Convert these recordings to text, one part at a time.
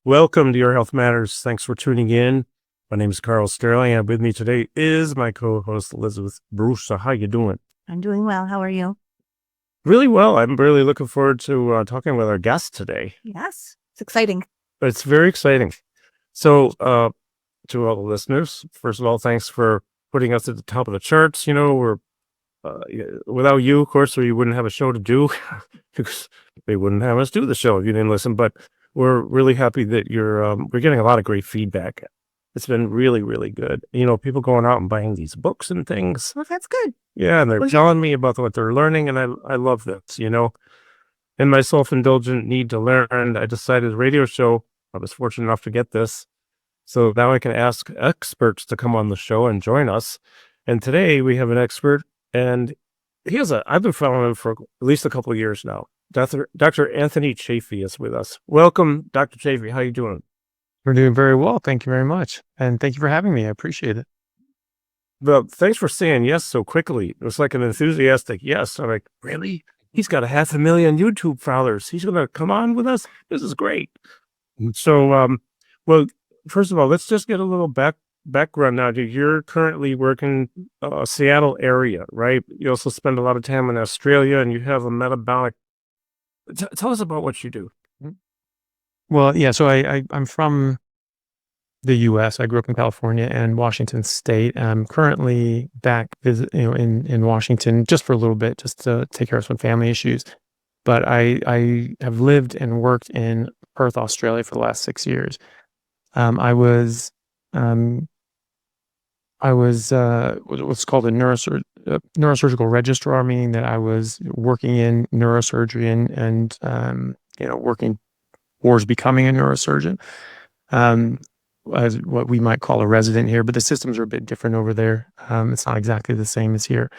Welcome to Your Health Matters. Thanks for tuning in. My name is Karl Sterling, and with me today is my co-host Elizabeth Brusa. How you doing? I'm doing well. How are you? Really well. I'm really looking forward to talking with our guest today. Yes, it's exciting. It's very exciting. So, to all the listeners, first of all, thanks for putting us at the top of the charts. Without you, of course, we wouldn't have a show to do because they wouldn't have us do the show if you didn't listen. But we're really happy that we're getting a lot of great feedback. It's been really, really good. People going out and buying these books and things. Well, that's good. Yeah, and they're telling me about what they're learning, and I love this. In my self-indulgent need to learn, I decided a radio show. I was fortunate enough to get this. So now I can ask experts to come on the show and join us. And today we have an expert, and I've been following him for at least a couple of years now. Dr. Anthony Chaffee is with us. Welcome, Dr. Chaffee. How you doing? We're doing very well. Thank you very much. And thank you for having me. I appreciate it. Well, thanks for saying yes so quickly. It was like an enthusiastic yes. I'm like, really? He's got 500,000 YouTube followers. He's going to come on with us? This is great. So, well, first of all, let's just get a little background now. You're currently working Seattle area, right? You also spend a lot of time in Australia, and you have a metabolic. Tell us about what you do. Well, yeah. So I'm from the U.S. I grew up in California and Washington State. I'm currently back in Washington just for a little bit, just to take care of some family issues. But I have lived and worked in Perth, Australia for the last 6 years. I was what's called a neurosurgical registrar, meaning that I was working in neurosurgery and working towards becoming a neurosurgeon, as what we might call a resident here. But the systems are a bit different over there. It's not exactly the same as here.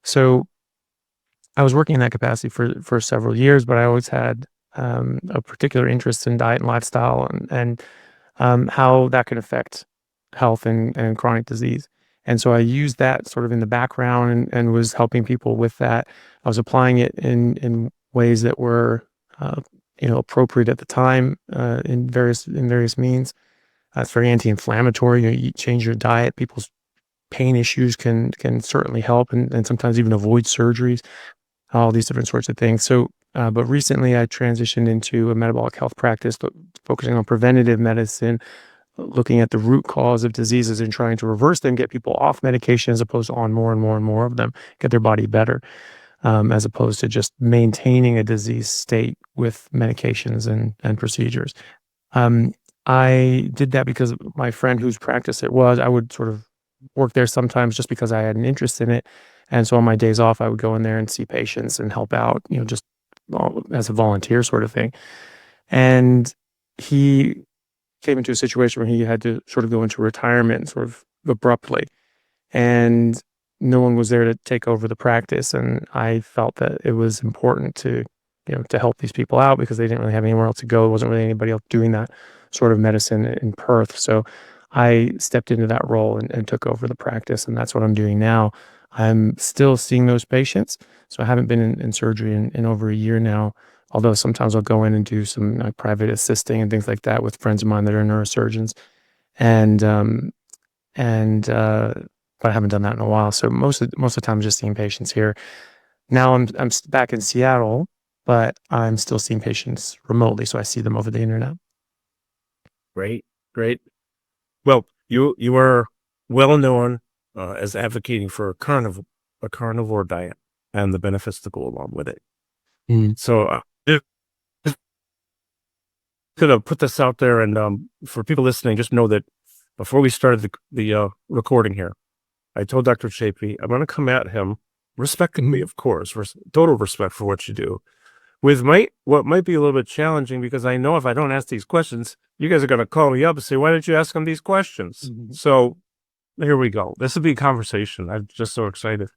So I was working in that capacity for several years, but I always had a particular interest in diet and lifestyle and how that can affect health and chronic disease. And so I used that sort of in the background and was helping people with that. I was applying it in ways that were appropriate at the time in various means. It's very anti-inflammatory. You change your diet. People's pain issues can certainly help and sometimes even avoid surgeries, all these different sorts of things. So, but recently I transitioned into a metabolic health practice, focusing on preventative medicine, looking at the root cause of diseases and trying to reverse them, get people off medication as opposed to on more and more and more of them, get their body better, as opposed to just maintaining a disease state with medications and procedures. I did that because my friend whose practice it was, I would sort of work there sometimes just because I had an interest in it. And so on my days off, I would go in there and see patients and help out, just as a volunteer sort of thing. And he came into a situation where he had to sort of go into retirement sort of abruptly. And no one was there to take over the practice. And I felt that it was important to help these people out because they didn't really have anywhere else to go. There wasn't really anybody else doing that sort of medicine in Perth. So I stepped into that role and took over the practice. And that's what I'm doing now. I'm still seeing those patients. So I haven't been in surgery in over a year now, although sometimes I'll go in and do some private assisting and things like that with friends of mine that are neurosurgeons. But I haven't done that in a while. So most of the time I'm just seeing patients here. Now I'm back in Seattle, but I'm still seeing patients remotely. So I see them over the internet. Great. Well, you are well known as advocating for a carnivore diet and the benefits that go along with it. So could have put this out there, and for people listening, just know that before we started the recording here, I told Dr. Chaffee I'm going to come at him, respecting me, of course, total respect for what you do, with what might be a little bit challenging, because I know if I don't ask these questions, you guys are going to call me up and say, why didn't you ask him these questions? Mm-hmm. So here we go. This will be a conversation. I'm just so excited.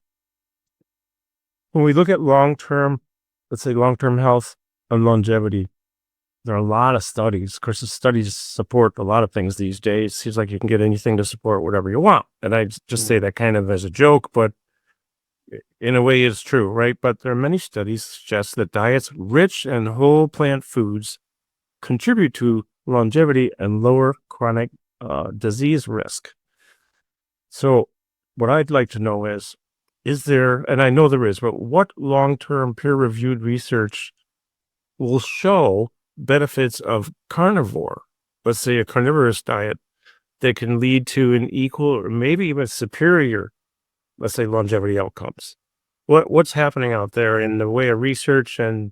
When we look at long-term health and longevity, there are a lot of studies. Of course, the studies support a lot of things these days. Seems like you can get anything to support whatever you want. And I just say that kind of as a joke, but in a way it's true, right? But there are many studies that suggest that diets rich in whole plant foods contribute to longevity and lower chronic disease risk. So what I'd like to know is there, and I know there is, but what long-term peer-reviewed research will show benefits of carnivore, let's say a carnivorous diet, that can lead to an equal or maybe even superior, let's say, longevity outcomes? What's happening out there in the way of research, and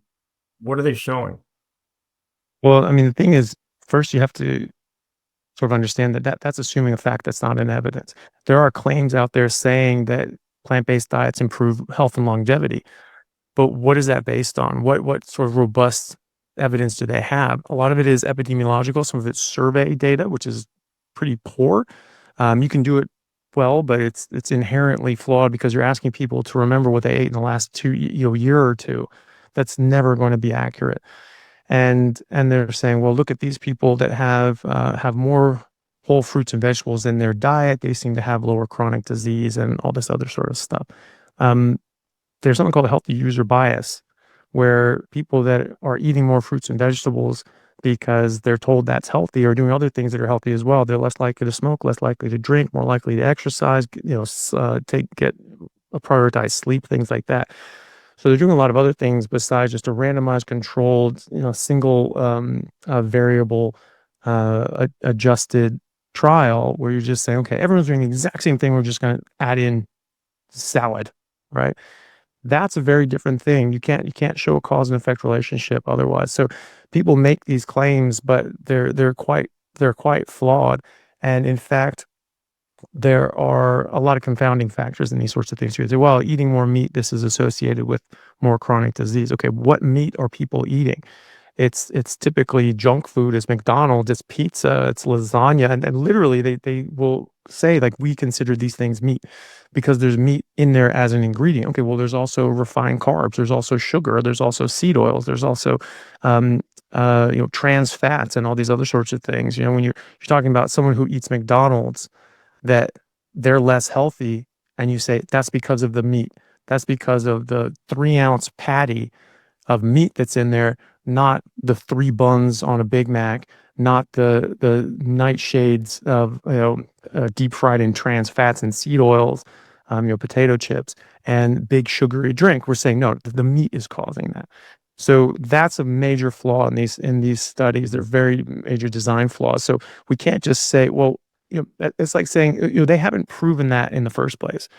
what are they showing? Well, I mean, the thing is, first you have to sort of understand that's assuming a fact that's not in evidence. There are claims out there saying that plant-based diets improve health and longevity, but what is that based on? What sort of robust evidence do they have? A lot of it is epidemiological. Some of it's survey data, which is pretty poor. You can do it well, but it's inherently flawed because you're asking people to remember what they ate in the last year or two. That's never going to be accurate. And they're saying, well, look at these people that have more whole fruits and vegetables in their diet. They seem to have lower chronic disease and all this other sort of stuff. There's something called a healthy user bias, where people that are eating more fruits and vegetables because they're told that's healthy or doing other things that are healthy as well, they're less likely to smoke, less likely to drink, more likely to exercise, prioritize sleep, things like that. So they're doing a lot of other things besides just a randomized, controlled, single variable adjusted trial where you're just saying, okay, everyone's doing the exact same thing. We're just going to add in salad, right? That's a very different thing. You can't show a cause and effect relationship otherwise. So people make these claims, but they're quite flawed. And in fact, there are a lot of confounding factors in these sorts of things. You say, well, eating more meat, this is associated with more chronic disease. Okay, what meat are people eating? It's typically junk food. It's McDonald's, it's pizza, it's lasagna. And literally they will say, like, we consider these things meat because there's meat in there as an ingredient. Okay, well, there's also refined carbs. There's also sugar. There's also seed oils. There's also, trans fats and all these other sorts of things. When you're talking about someone who eats McDonald's, that they're less healthy, and you say that's because of the meat. That's because of the 3-ounce patty of meat that's in there, not the 3 buns on a Big Mac, not the nightshades of deep fried in trans fats and seed oils, potato chips and big sugary drink. We're saying no, the meat is causing that. So that's a major flaw in these studies. They're very major design flaws. So we can't just say, well, it's like saying, they haven't proven that in the first place.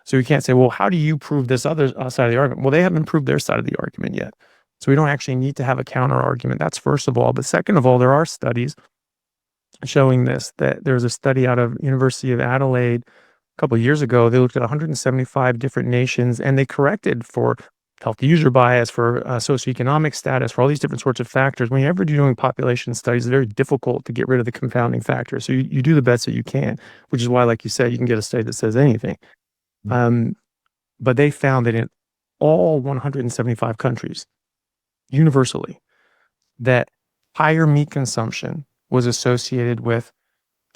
So you can't say, well, how do you prove this other side of the argument? Well, they haven't proved their side of the argument yet. So we don't actually need to have a counter argument. That's first of all. But second of all, there are studies showing this. That there's a study out of University of Adelaide a couple of years ago. They looked at 175 different nations, and they corrected for healthy user bias, for socioeconomic status, for all these different sorts of factors. Whenever you're doing population studies, it's very difficult to get rid of the confounding factors. So you do the best that you can, which is why, like you said, you can get a study that says anything. But they found that in all 175 countries, universally, that higher meat consumption was associated with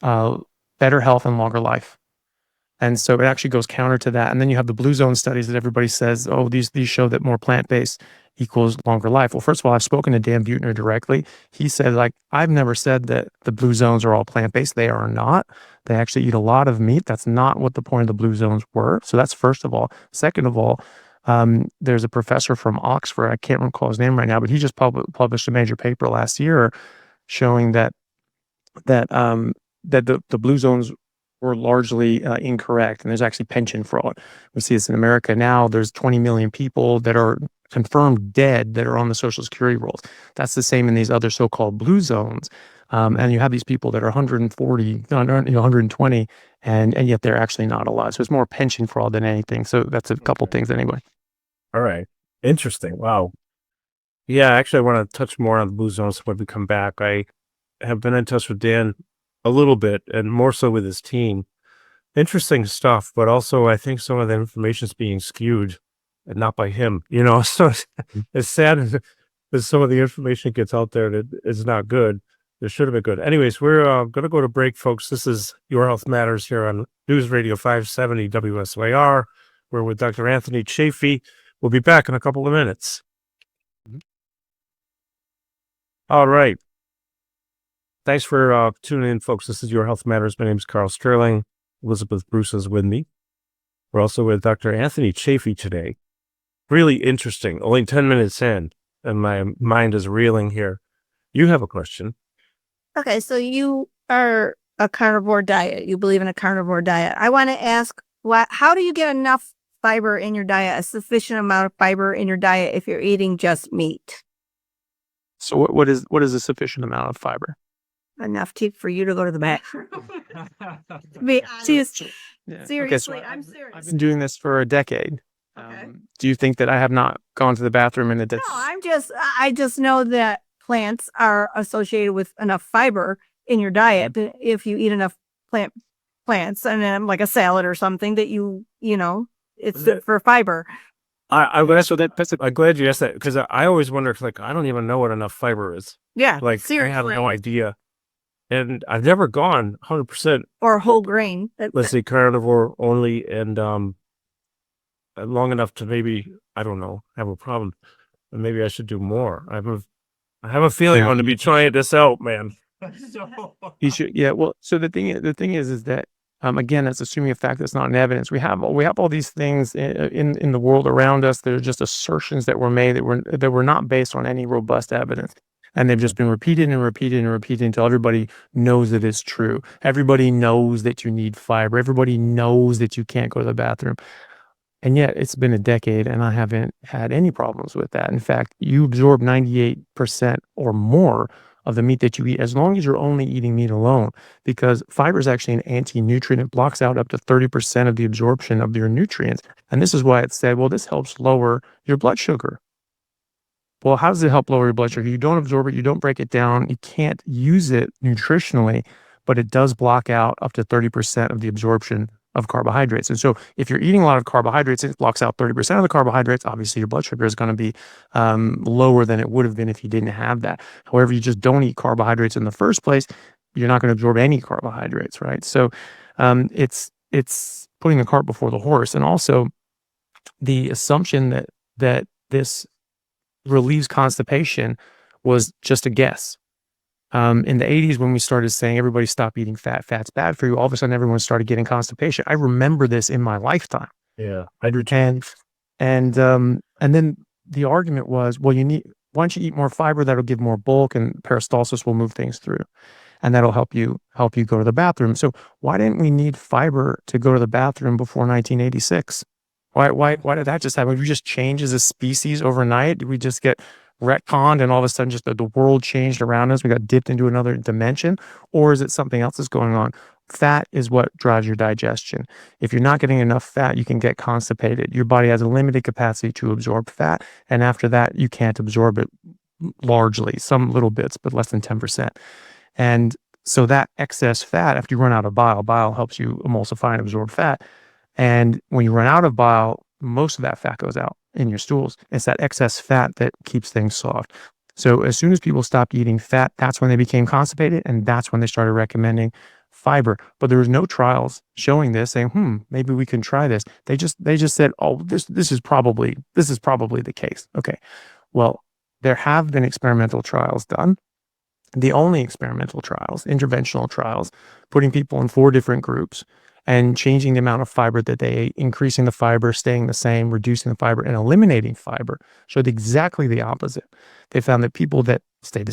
better health and longer life. And so it actually goes counter to that. And then you have the blue zone studies that everybody says, oh, these show that more plant-based equals longer life. Well, first of all, I've spoken to Dan Buettner directly. He said, like, I've never said that the blue zones are all plant-based. They are not. They actually eat a lot of meat. That's not what the point of the blue zones were. So that's first of all. Second of all, there's a professor from Oxford. I can't recall his name right now, but he just published a major paper last year showing that the blue zones were largely incorrect, and there's actually pension fraud. We see this in America now. There's 20 million people that are confirmed dead that are on the Social Security rolls. That's the same in these other so-called blue zones. And you have these people that are 140, 120, and yet they're actually not alive. So it's more pension fraud than anything. So that's a couple things anyway. All right. Interesting. Wow. Yeah, actually, I want to touch more on the blue zones when we come back. I have been in touch with Dan a little bit, and more so with his team. Interesting stuff, but also I think some of the information is being skewed, and not by him. So it's sad that some of the information gets out there that is not good. It should have been good. Anyways, we're going to go to break, folks. This is Your Health Matters here on News Radio 570 WSYR. We're with Dr. Anthony Chaffee. We'll be back in a couple of minutes. All right. Thanks for tuning in, folks. This is Your Health Matters. My name is Carl Sterling. Elizabeth Brusa is with me. We're also with Dr. Anthony Chaffee today. Really interesting. Only 10 minutes in, and my mind is reeling here. You have a question. Okay, so you are a carnivore diet. You believe in a carnivore diet. I want to ask, how do you get enough fiber in your diet, a sufficient amount of fiber in your diet if you're eating just meat? So what is a sufficient amount of fiber? Enough for you to go to the bathroom. Yeah. Seriously, Okay, so I'm serious. I've been doing this for a decade. Okay. Do you think that I have not gone to the bathroom in a decade? No, I just know that plants are associated with enough fiber in your diet. But if you eat enough plants and then like a salad or something that it's for fiber. I'm glad you asked that, because I always wonder, like, I don't even know what enough fiber is. Yeah, Like, seriously. I have no idea. And I've never gone 100%, Or whole grain. let's say, carnivore only, and long enough to maybe, I don't know, have a problem. And maybe I should do more. I have a feeling I'm going to be trying this out, man. You should, yeah. Well, so the thing is that again, that's assuming a fact that's not in evidence. We have all these things in the world around us that are just assertions that were made that were not based on any robust evidence, and they've just been repeated and repeated and repeated until everybody knows that it's true. Everybody knows that you need fiber. Everybody knows that you can't go to the bathroom. And yet it's been a decade and I haven't had any problems with that. In fact, you absorb 98% or more of the meat that you eat, as long as you're only eating meat alone, because fiber is actually an anti-nutrient. It blocks out up to 30% of the absorption of your nutrients. And this is why it's said, well, this helps lower your blood sugar. Well, how does it help lower your blood sugar? You don't absorb it. You don't break it down. You can't use it nutritionally, but it does block out up to 30% of the absorption of carbohydrates. And so if you're eating a lot of carbohydrates, it blocks out 30% of the carbohydrates. Obviously, your blood sugar is going to be lower than it would have been if you didn't have that. However, you just don't eat carbohydrates in the first place, you're not going to absorb any carbohydrates, right? So it's putting the cart before the horse. And also the assumption that this relieves constipation was just a guess. In the 80s, when we started saying everybody stop eating fat's bad for you, all of a sudden everyone started getting constipation. I remember this in my lifetime. Yeah, I do too. And then the argument was, well, why don't you eat more fiber? That'll give more bulk, and peristalsis will move things through, and that'll help you go to the bathroom. So why didn't we need fiber to go to the bathroom before 1986? Why did that just happen? Did we just change as a species overnight? Did we just get retconned and all of a sudden just the world changed around us? We got dipped into another dimension? Or is it something else that's going on? Fat is what drives your digestion. If you're not getting enough fat, you can get constipated. Your body has a limited capacity to absorb fat. And after that, you can't absorb it largely, some little bits, but less than 10%. And so that excess fat, after you run out of bile helps you emulsify and absorb fat. And when you run out of bile, most of that fat goes out in your stools. It's that excess fat that keeps things soft. So as soon as people stopped eating fat, that's when they became constipated, and that's when they started recommending fiber. But there was no trials showing this, saying, maybe we can try this. They just said, oh, this is probably the case. Okay. Well, there have been experimental trials done. The only experimental trials, interventional trials, putting people in 4 different groups and changing the amount of fiber that they ate, increasing the fiber, staying the same, reducing the fiber, and eliminating fiber, showed exactly the opposite. They found that people that stayed the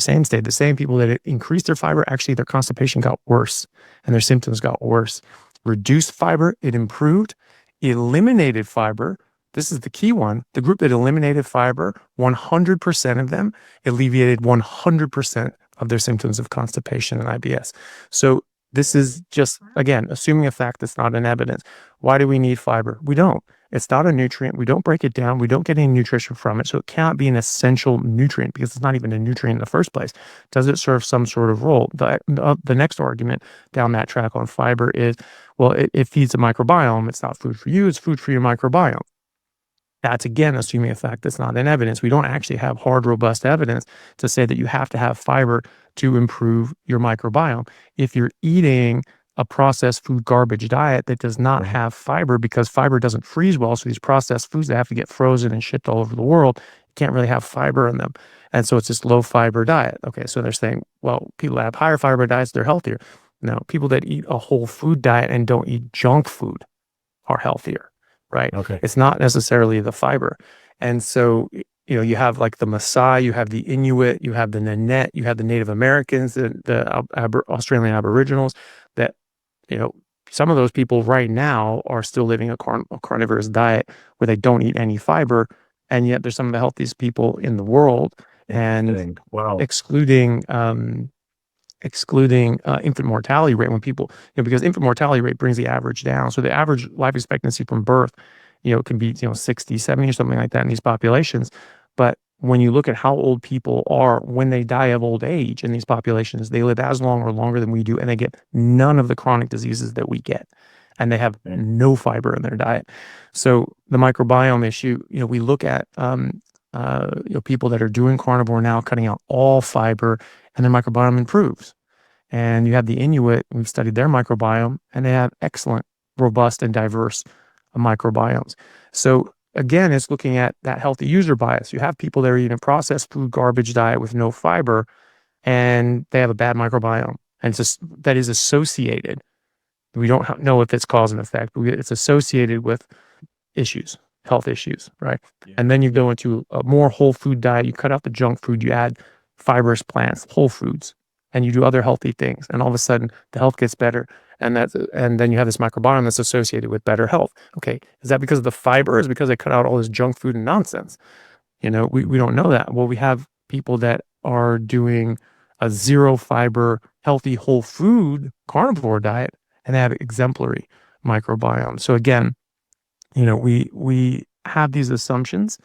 same. People that increased their fiber, actually their constipation got worse and their symptoms got worse. Reduced fiber, it improved. Eliminated fiber, this is the key one. The group that eliminated fiber, 100% of them alleviated 100% of their symptoms of constipation and IBS. So this is just, again, assuming a fact that's not in evidence. Why do we need fiber? We don't. It's not a nutrient. We don't break it down. We don't get any nutrition from it. So it cannot be an essential nutrient because it's not even a nutrient in the first place. Does it serve some sort of role? The next argument down that track on fiber is, well, it feeds the microbiome. It's not food for you. It's food for your microbiome. That's, again, assuming a fact that's not in evidence. We don't actually have hard, robust evidence to say that you have to have fiber to improve your microbiome. If you're eating a processed food garbage diet that does not have fiber, because fiber doesn't freeze well, so these processed foods that have to get frozen and shipped all over the world can't really have fiber in them. And so it's this low fiber diet. Okay. So they're saying, well, people that have higher fiber diets, they're healthier. No, people that eat a whole food diet and don't eat junk food are healthier, right? Okay. It's not necessarily the fiber. And so, you have like the Maasai, you have the Inuit, you have the Nanette, you have the Native Americans, the Australian Aboriginals that, some of those people right now are still living a carnivorous diet where they don't eat any fiber. And yet there's some of the healthiest people in the world, and Wow. excluding infant mortality rate when people, because infant mortality rate brings the average down. So the average life expectancy from birth, can be, 60, 70 or something like that in these populations. But when you look at how old people are when they die of old age in these populations, they live as long or longer than we do, and they get none of the chronic diseases that we get. And they have no fiber in their diet. So the microbiome issue, we look at, people that are doing carnivore now, cutting out all fiber, and their microbiome improves. And you have the Inuit, we've studied their microbiome, and they have excellent, robust, and diverse microbiomes. So again, it's looking at that healthy user bias. You have people that are eating a processed food garbage diet with no fiber, and they have a bad microbiome. And that is associated. We don't know if it's cause and effect, but it's associated with issues, health issues, right? Yeah. And then you go into a more whole food diet. You cut out the junk food, you add fibrous plants, whole foods, and you do other healthy things. And all of a sudden the health gets better. And then you have this microbiome that's associated with better health. Okay. Is that because of the fiber? Or is it because they cut out all this junk food and nonsense? We don't know that. Well, we have people that are doing a zero fiber, healthy, whole food carnivore diet, and they have exemplary microbiome. So again, we have these assumptions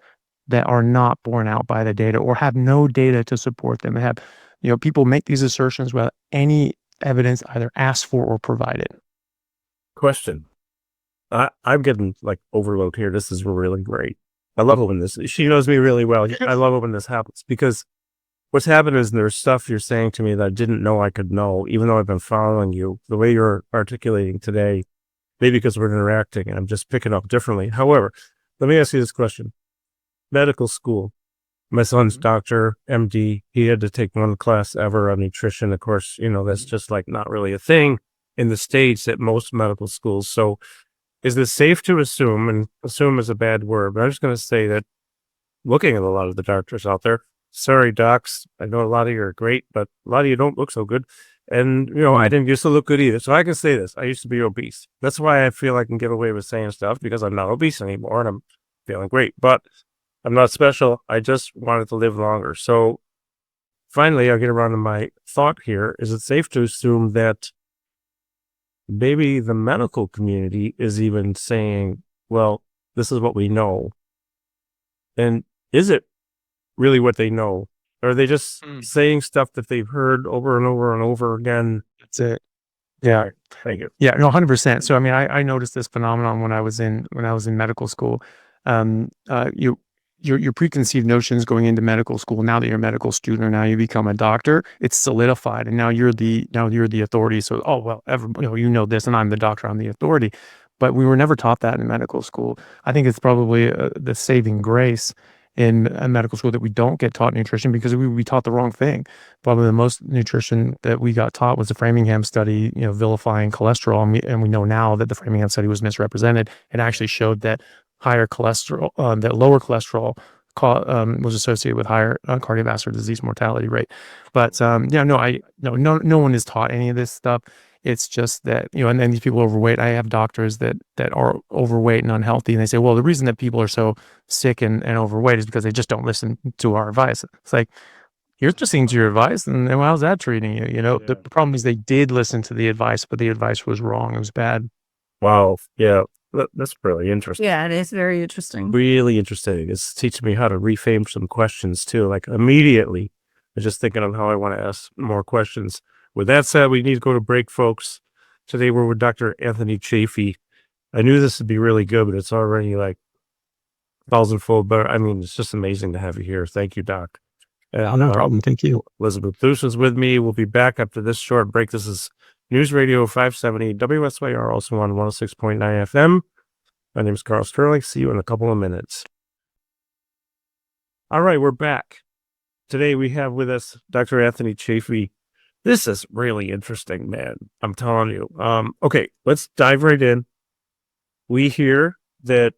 that are not borne out by the data or have no data to support them. They have, people make these assertions without any evidence either asked for or provided. Question. I'm getting like overload here. This is really great. I love it when this, she knows me really well. I love it when this happens, because what's happened is there's stuff you're saying to me that I didn't know I could know, even though I've been following you. The way you're articulating today, maybe because we're interacting and I'm just picking up differently. However, let me ask you this question. Medical school. My son's doctor, MD. He had to take one class ever on nutrition. Of course, that's just like not really a thing in the States at most medical schools. So is it safe to assume, and assume is a bad word, but I'm just going to say that looking at a lot of the doctors out there, sorry, docs, I know a lot of you are great, but a lot of you don't look so good. And, I didn't used to look good either. So I can say this. I used to be obese. That's why I feel I can get away with saying stuff, because I'm not obese anymore and I'm feeling great. But I'm not special. I just wanted to live longer. So finally, I'll get around to my thought here. Is it safe to assume that maybe the medical community is even saying, well, this is what we know? And is it really what they know? Or are they just saying stuff that they've heard over and over and over again? That's it. Yeah. Right. Thank you. Yeah, no, 100%. So, I mean, I noticed this phenomenon when I was in medical school. Your preconceived notions going into medical school, now that you're a medical student or now you become a doctor, it's solidified, and now you're the authority. So, oh well, this, and I'm the doctor, I'm the authority. But we were never taught that in medical school. I think it's probably the saving grace in medical school that we don't get taught nutrition, because we taught the wrong thing. Probably the most nutrition that we got taught was the Framingham study, vilifying cholesterol, and we know now that the Framingham study was misrepresented. It actually showed that higher cholesterol, that lower cholesterol was associated with higher cardiovascular disease mortality rate. But no one is taught any of this stuff. It's just that, and then these people are overweight. I have doctors that are overweight and unhealthy, and they say, well, the reason that people are so sick and overweight is because they just don't listen to our advice. It's like, you're just listening to your advice, and how's that treating you? The problem is they did listen to the advice, but the advice was wrong. It was bad. Wow. Yeah. That's really interesting. Yeah, it is very interesting. Really interesting. It's teaching me how to reframe some questions too. Like immediately, I'm just thinking of how I want to ask more questions. With that said, we need to go to break, folks. Today we're with Dr. Anthony Chaffee. I knew this would be really good, but it's already like thousandfold better. I mean, it's just amazing to have you here. Thank you, Doc. No problem. Thank you. Elizabeth Brusa is with me. We'll be back after this short break. This is News Radio 570 WSYR, also on 106.9 FM. My name is Karl. See you in a couple of minutes. All right, we're back. Today we have with us Dr. Anthony Chaffee. This is really interesting, man. I'm telling you. Okay, let's dive right in. We hear that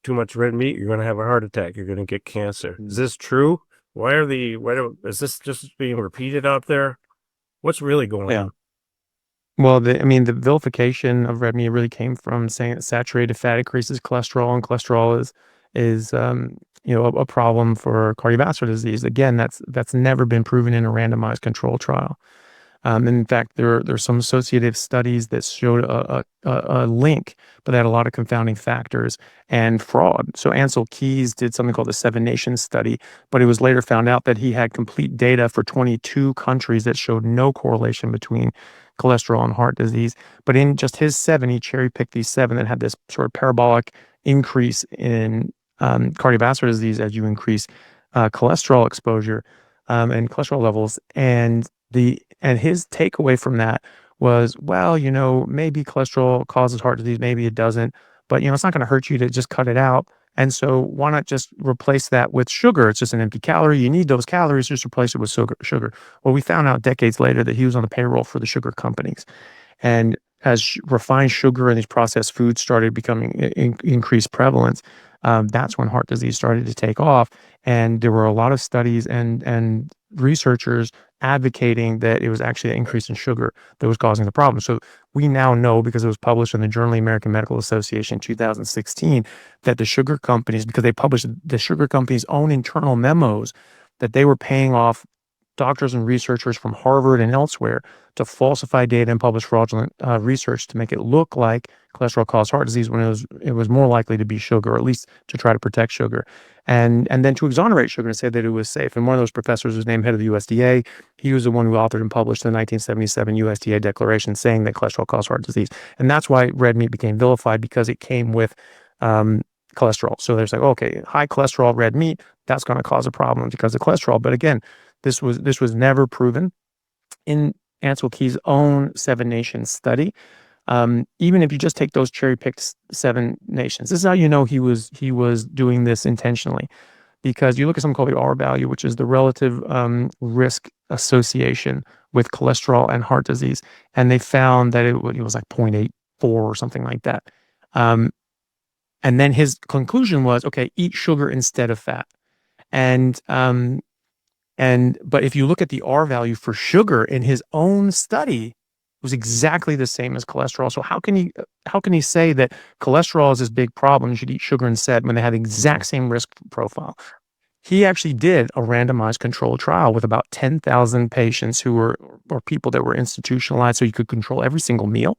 too much red meat, you're going to have a heart attack. You're going to get cancer. Is this true? Is this just being repeated out there? What's really going on? Well, the vilification of red meat really came from saying that saturated fat increases cholesterol, and cholesterol is a problem for cardiovascular disease. Again, that's never been proven in a randomized control trial. In fact, there's some associative studies that showed a link, but they had a lot of confounding factors and fraud. So Ansel Keys did something called the Seven Nations study, but it was later found out that he had complete data for 22 countries that showed no correlation between cholesterol and heart disease. But in just his 7, he cherry-picked these 7 that had this sort of parabolic increase in cardiovascular disease as you increase cholesterol exposure and cholesterol levels. And his takeaway from that was, well, maybe cholesterol causes heart disease, maybe it doesn't, but it's not going to hurt you to just cut it out. And so why not just replace that with sugar? It's just an empty calorie. You need those calories, just replace it with sugar. Well, we found out decades later that he was on the payroll for the sugar companies. And as refined sugar and these processed foods started becoming increased prevalence, that's when heart disease started to take off. And there were a lot of studies and researchers advocating that it was actually an increase in sugar that was causing the problem. So we now know, because it was published in the Journal of the American Medical Association in 2016, that the sugar companies, because they published the sugar companies' own internal memos, that they were paying off doctors and researchers from Harvard and elsewhere to falsify data and publish fraudulent research to make it look like cholesterol caused heart disease when it was more likely to be sugar, or at least to try to protect sugar, and then to exonerate sugar and say that it was safe. And one of those professors was named head of the USDA. He was the one who authored and published the 1977 USDA declaration saying that cholesterol caused heart disease. And that's why red meat became vilified, because it came with cholesterol. So there's like, okay, high cholesterol red meat, that's going to cause a problem because of cholesterol. But again, this was never proven in Ansel Keys' own Seven Nations study. Even if you just take those cherry-picked 7 nations, this is how you know he was doing this intentionally, because you look at something called the R value, which is the relative risk association with cholesterol and heart disease, and they found that it was like 0.84 or something like that. And then his conclusion was, okay, eat sugar instead of fat. But if you look at the R value for sugar in his own study, it was exactly the same as cholesterol. So how can he say that cholesterol is this big problem, you should eat sugar instead, when they had the exact same risk profile? He actually did a randomized controlled trial with about 10,000 patients or people that were institutionalized, so you could control every single meal.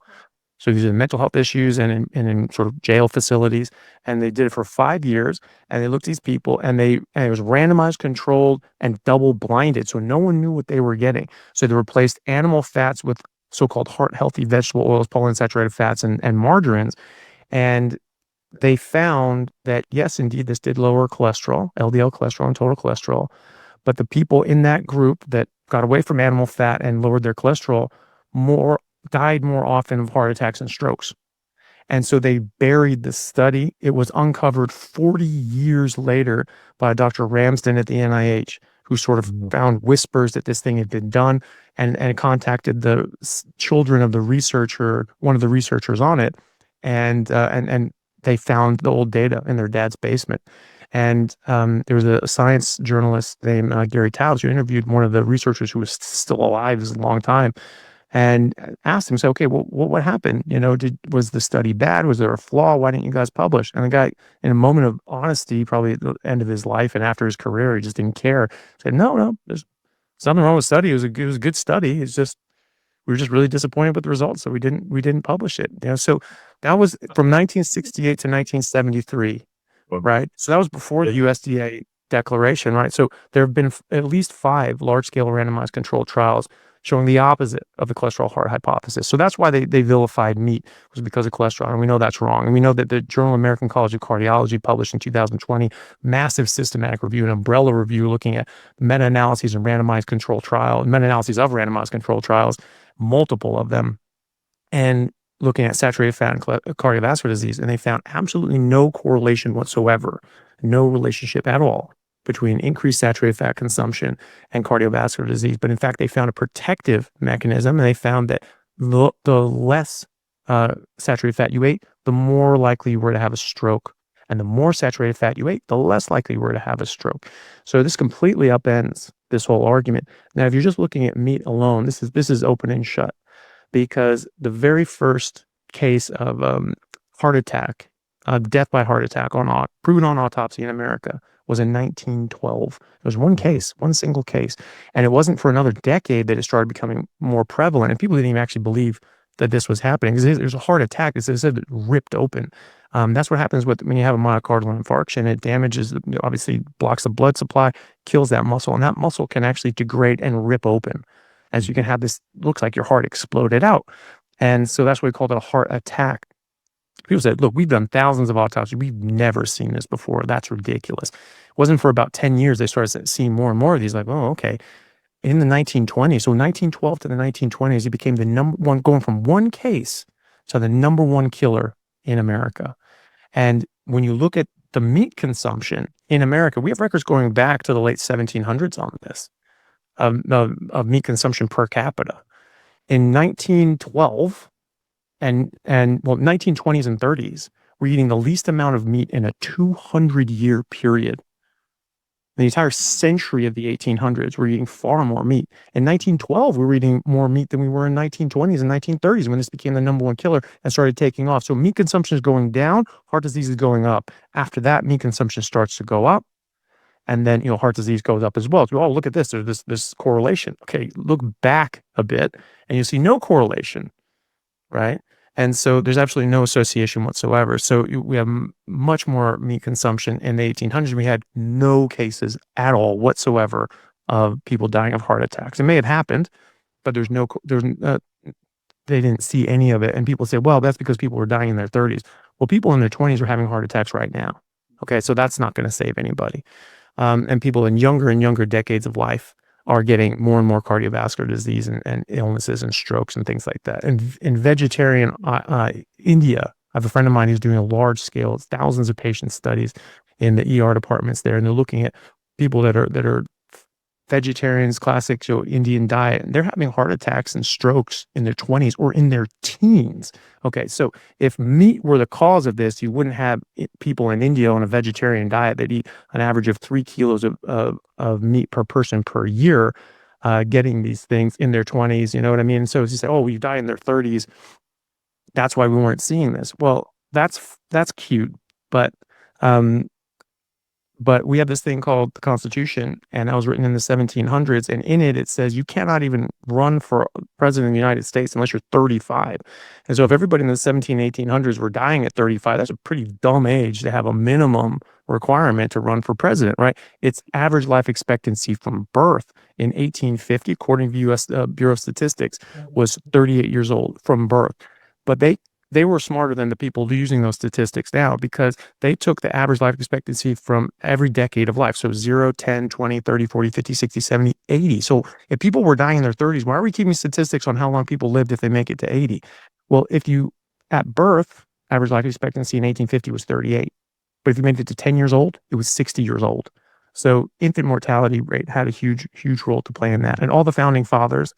So these are mental health issues and in sort of jail facilities. And they did it for 5 years. And they looked at these people, and it was randomized, controlled, and double blinded. So no one knew what they were getting. So they replaced animal fats with so-called heart healthy vegetable oils, polyunsaturated fats, and margarines. And they found that, yes, indeed, this did lower cholesterol, LDL cholesterol and total cholesterol. But the people in that group that got away from animal fat and lowered their cholesterol died more often of heart attacks and strokes. And so they buried the study. It was uncovered 40 years later by Dr. Ramsden at the NIH, who sort of found whispers that this thing had been done, and contacted the children of the researcher, one of the researchers on it, and they found the old data in their dad's basement. And there was a science journalist named Gary Taubes who interviewed one of the researchers who was still alive. This is a long time. And asked him, say, okay, well, what happened? Was the study bad? Was there a flaw? Why didn't you guys publish? And the guy, in a moment of honesty, probably at the end of his life and after his career, he just didn't care. Said, no, there's nothing wrong with the study. It was a good study. It's just, we were just really disappointed with the results, so we didn't publish it. So that was from 1968 to 1973, right? So that was before the USDA declaration, right? So there have been at least 5 large-scale randomized controlled trials showing the opposite of the cholesterol heart hypothesis. So that's why they vilified meat, was because of cholesterol. And we know that's wrong. And we know that the Journal of American College of Cardiology published in 2020, massive systematic review, an umbrella review looking at meta-analyses and randomized controlled trials, meta-analyses of randomized controlled trials, multiple of them, and looking at saturated fat and cardiovascular disease. And they found absolutely no correlation whatsoever, no relationship at all between increased saturated fat consumption and cardiovascular disease. But in fact, they found a protective mechanism, and they found that the less saturated fat you ate, the more likely you were to have a stroke. And the more saturated fat you ate, the less likely you were to have a stroke. So this completely upends this whole argument. Now, if you're just looking at meat alone, this is open and shut, because the very first case of heart attack, death by heart attack proven on autopsy in America was in 1912. It was one case, one single case. And it wasn't for another decade that it started becoming more prevalent. And people didn't even actually believe that this was happening. There's a heart attack. It said it ripped open. That's what happens when you have a myocardial infarction. It damages, obviously blocks the blood supply, kills that muscle, and that muscle can actually degrade and rip open. As you can have this, looks like your heart exploded out. And so that's why we called it a heart attack. People said, look, we've done thousands of autopsies. We've never seen this before. That's ridiculous. It wasn't for about 10 years they started seeing more and more of these, like, oh, okay. In the 1920s, so 1912 to the 1920s, it became the number one, going from one case to the number one killer in America. And when you look at the meat consumption in America, we have records going back to the late 1700s on this, of meat consumption per capita. In 1912 and 1920s and 30s, we're eating the least amount of meat in a 200-year period. The entire century of the 1800s, we're eating far more meat. In 1912, we were eating more meat than we were in 1920s and 1930s when this became the number one killer and started taking off. So meat consumption is going down, heart disease is going up. After that, meat consumption starts to go up, and then heart disease goes up as well. So, look at this. There's this correlation. Okay, look back a bit, and you see no correlation, right? And so there's absolutely no association whatsoever. So we have much more meat consumption in the 1800s. We had no cases at all whatsoever of people dying of heart attacks. It may have happened, but they didn't see any of it. And people say, well, that's because people were dying in their 30s. Well, people in their 20s are having heart attacks right now. Okay, so that's not going to save anybody. And people in younger and younger decades of life are getting more and more cardiovascular disease and illnesses and strokes and things like that. And in vegetarian India, I have a friend of mine who's doing a large scale, thousands of patient studies in the ER departments there, and they're looking at people that are vegetarians, classic Indian diet, and they're having heart attacks and strokes in their 20s or in their teens. Okay, so if meat were the cause of this, you wouldn't have people in India on a vegetarian diet that eat an average of 3 kilos of meat per person per year, getting these things in their 20s. You know what I mean? So as you say, oh, you die in their 30s, that's why we weren't seeing this. Well, that's cute, but we have this thing called the Constitution, and that was written in the 1700s. And in it, it says you cannot even run for president of the United States unless you're 35. And so if everybody in the 1800s were dying at 35, that's a pretty dumb age to have a minimum requirement to run for president, right? Its average life expectancy from birth in 1850, according to U.S. Bureau of Statistics, was 38 years old from birth. But they were smarter than the people using those statistics now, because they took the average life expectancy from every decade of life. So 0, 10, 20, 30, 40, 50, 60, 70, 80. So if people were dying in their 30s, why are we keeping statistics on how long people lived if they make it to 80? Well, if you, at birth, average life expectancy in 1850 was 38. But if you made it to 10 years old, it was 60 years old. So infant mortality rate had a huge, huge role to play in that. And all the founding fathers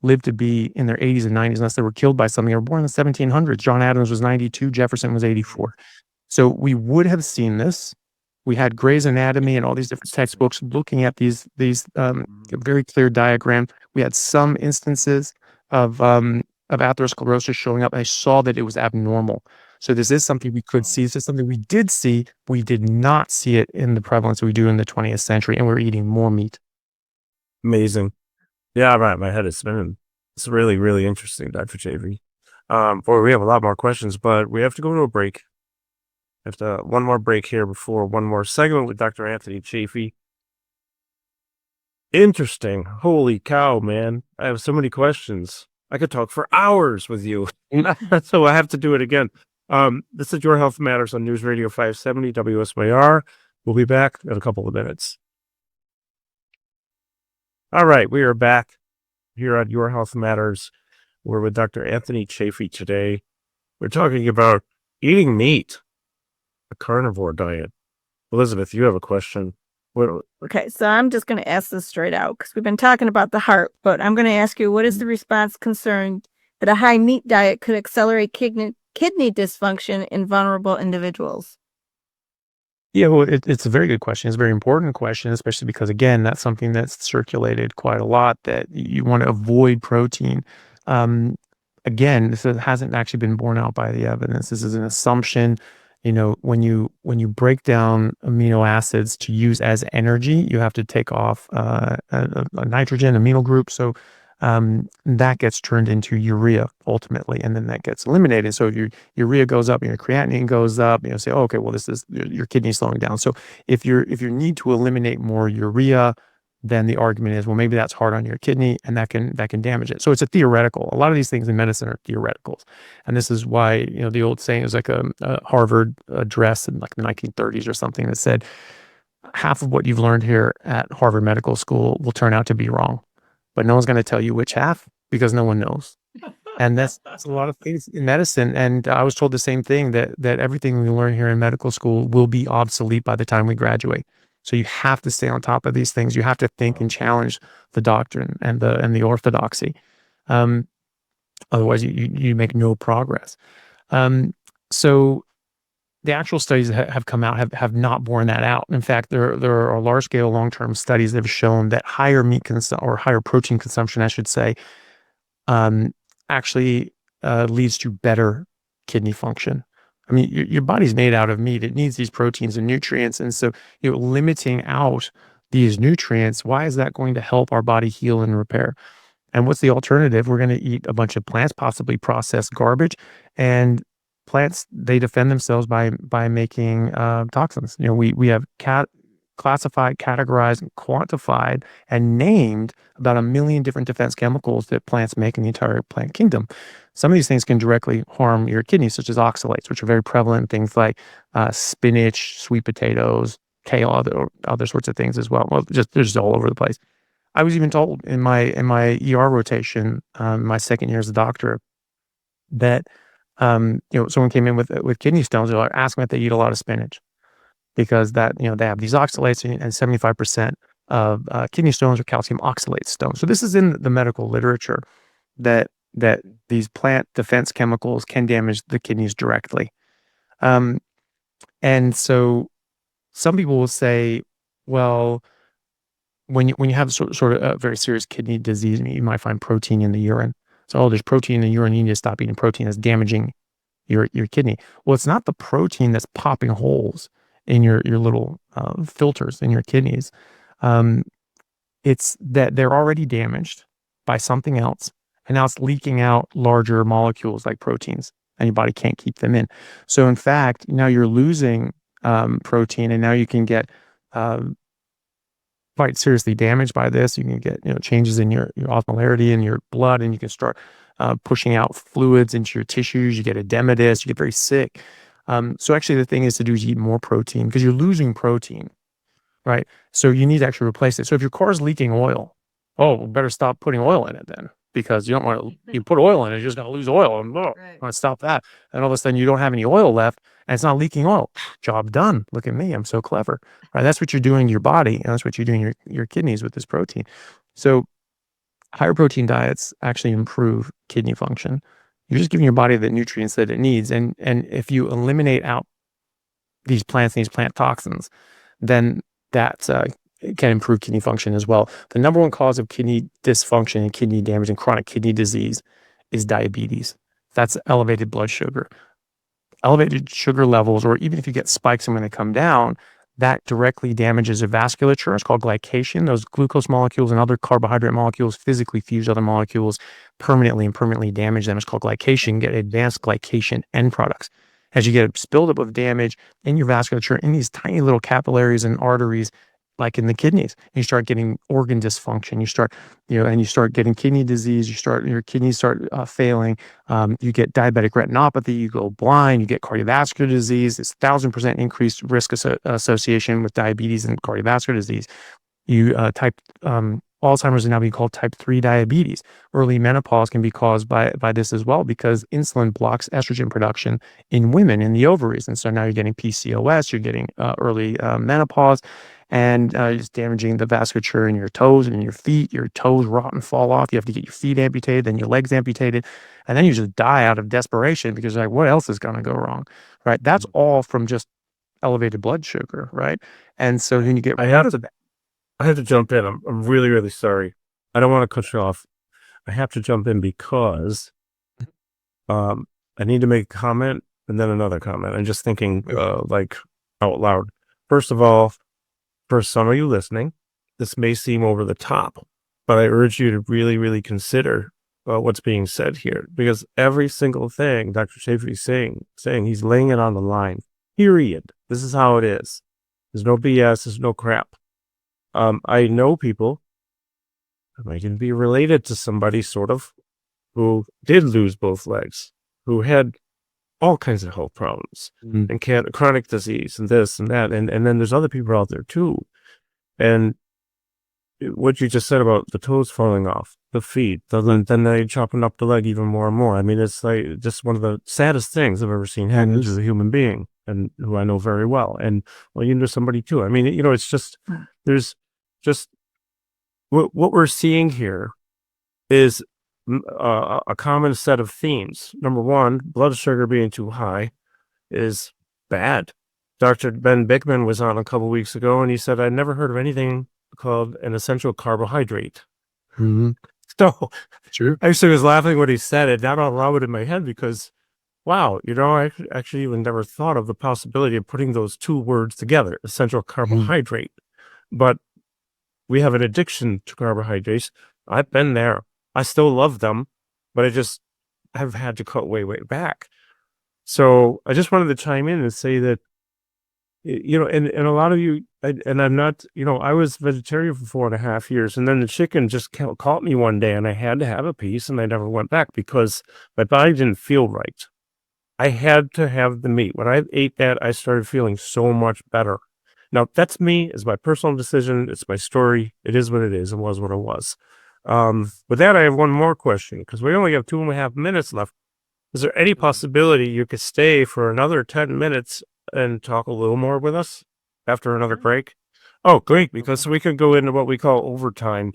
lived to be in their 80s and 90s unless they were killed by something. They were born in the 1700s. John Adams was 92. Jefferson was 84. So we would have seen this. We had Gray's Anatomy and all these different textbooks looking at these very clear diagrams. We had some instances of atherosclerosis showing up. I saw that it was abnormal. So this is something we could see. This is something we did see. We did not see it in the prevalence we do in the 20th century, and we're eating more meat. Amazing. Yeah, right. My head is spinning. It's really, really interesting, Dr. Chaffee. Boy, we have a lot more questions, but we have to go to a break. We have to one more break here before one more segment with Dr. Anthony Chaffee. Interesting. Holy cow, man. I have so many questions. I could talk for hours with you. So I have to do it again. This is Your Health Matters on News Radio 570 WSYR. We'll be back in a couple of minutes. All right, we are back here on Your Health Matters. We're with Dr. Anthony Chaffee today. We're talking about eating meat, a carnivore diet. Elizabeth, you have a question. What, Okay, so I'm just going to ask this straight out because we've been talking about the heart, but I'm going to ask you, what is the response concerned that a high meat diet could accelerate kidney dysfunction in vulnerable individuals? Yeah, well, it's a very good question. It's a very important question, especially because, again, that's something that's circulated quite a lot, that you want to avoid protein. Um, Again, this hasn't actually been borne out by the evidence. This is an assumption. When you break down amino acids to use as energy, you have to take off a nitrogen amino group. So that gets turned into urea ultimately, and then that gets eliminated. So your urea goes up and your creatinine goes up. Say, oh, okay, well, this is your kidney slowing down. So if you need to eliminate more urea, then the argument is, well, maybe that's hard on your kidney, and that can damage it. So it's a theoretical. A lot of these things in medicine are theoreticals, and this is why the old saying is like a Harvard address in like the 1930s or something that said half of what you've learned here at Harvard Medical School will turn out to be wrong, but no one's going to tell you which half because no one knows. And that's a lot of things in medicine. And I was told the same thing, that everything we learn here in medical school will be obsolete by the time we graduate. So you have to stay on top of these things. You have to think and challenge the doctrine and the orthodoxy. Otherwise, you make no progress. So the actual studies that have come out have not borne that out. In fact, there are large scale long term studies that have shown that higher or higher protein consumption, I should say, actually leads to better kidney function. I mean, your body's made out of meat. It needs these proteins and nutrients. And so, limiting out these nutrients, why is that going to help our body heal and repair? And what's the alternative? We're going to eat a bunch of plants, possibly processed garbage. And plants, they defend themselves by making toxins. We have classified, categorized, and quantified, and named about 1 million different defense chemicals that plants make in the entire plant kingdom. Some of these things can directly harm your kidneys, such as oxalates, which are very prevalent in things like spinach, sweet potatoes, kale, other sorts of things as well. Well, they're just all over the place. I was even told in my ER rotation, my second year as a doctor, that someone came in with kidney stones. They're like, ask them if they eat a lot of spinach, because that they have these oxalates, and 75% of kidney stones are calcium oxalate stones. So this is in the medical literature, that these plant defense chemicals can damage the kidneys directly. And so some people will say, well, when you have sort of a very serious kidney disease, you might find protein in the urine. So, there's protein in the urine. You need to stop eating protein. That's damaging your kidney. Well, it's not the protein that's popping holes in your little filters in your kidneys. It's that they're already damaged by something else, and now it's leaking out larger molecules like proteins, and your body can't keep them in. So, in fact, now you're losing protein, and now you can get quite seriously damaged by this. You can get changes in your osmolarity in your blood, and you can start pushing out fluids into your tissues. You get edematous. You get very sick. So actually, the thing is to do is eat more protein, because you're losing protein, right? So you need to actually replace it. So if your car is leaking oil, better stop putting oil in it then, because you don't want to. You put oil in it, you're just going to lose oil, and want to stop that. And all of a sudden, you don't have any oil left, and it's not leaking oil. Job done. Look at me, I'm so clever. Right? That's what you're doing to your body, and that's what you're doing your kidneys with this protein. So higher protein diets actually improve kidney function. You're just giving your body the nutrients that it needs, and if you eliminate out these plants and these plant toxins, then that can improve kidney function as well. The number one cause of kidney dysfunction and kidney damage and chronic kidney disease is diabetes. That's elevated blood sugar. Elevated sugar levels, or even if you get spikes and when they come down, that directly damages your vasculature. It's called glycation. Those glucose molecules and other carbohydrate molecules physically fuse other molecules permanently damage them. It's called glycation. You get advanced glycation end products. As you get a buildup of damage in your vasculature, in these tiny little capillaries and arteries, like in the kidneys, and you start getting organ dysfunction. You start, and you start getting kidney disease. Your kidneys start failing. You get diabetic retinopathy. You go blind. You get cardiovascular disease. It's 1,000% increased risk association with diabetes and cardiovascular disease. You Alzheimer's is now being called type 3 diabetes. Early menopause can be caused by this as well, because insulin blocks estrogen production in women in the ovaries. And so now you're getting PCOS, you're getting early menopause. and it's damaging the vasculature in your toes and in your feet. Your toes rot and fall off. You have to get your feet amputated, then your legs amputated, and then you just die out of desperation because you're like, what else is going to go wrong, right? That's all from just elevated blood sugar, right? And so when you get I have to jump in. I'm really, really sorry. I don't want to cut you off. I have to jump in because I need to make a comment and then another comment. I'm just thinking like out loud. First of all, for some of you listening, this may seem over the top, but I urge you to really, really consider what's being said here, because every single thing Dr. Chaffee is saying, he's laying it on the line. Period. This is how it is. There's no BS. There's no crap. I know people, I might even be related to somebody sort of, who did lose both legs, who had all kinds of health problems and chronic disease and this and that. And then there's other people out there too. And what you just said about the toes falling off, the feet, then they chopping up the leg even more and more. I mean, it's like just one of the saddest things I've ever seen happen to a human being, and who I know very well. And well, you know somebody too. I mean, it's just, there's just, what we're seeing here is a common set of themes. Number one, blood sugar being too high is bad. Dr. Ben Bickman was on a couple weeks ago, and he said, I'd never heard of anything called an essential carbohydrate. So True. I actually was laughing when he said it, not out loud in my head, because wow, I actually even never thought of the possibility of putting those two words together, essential carbohydrate. But we have an addiction to carbohydrates. I've been there. I still love them, but I just have had to cut way, way back. So I just wanted to chime in and say that, and a lot of you, and I'm not, I was vegetarian for 4.5 years, and then the chicken just caught me one day, and I had to have a piece, and I never went back because my body didn't feel right. I had to have the meat. When I ate that, I started feeling so much better. Now, that's me. It's my personal decision. It's my story. It is what it is. It was what it was. With that, I have one more question, because we only have 2.5 minutes left. Is there any possibility you could stay for another 10 minutes and talk a little more with us after another break? Oh, great, because we can go into what we call overtime,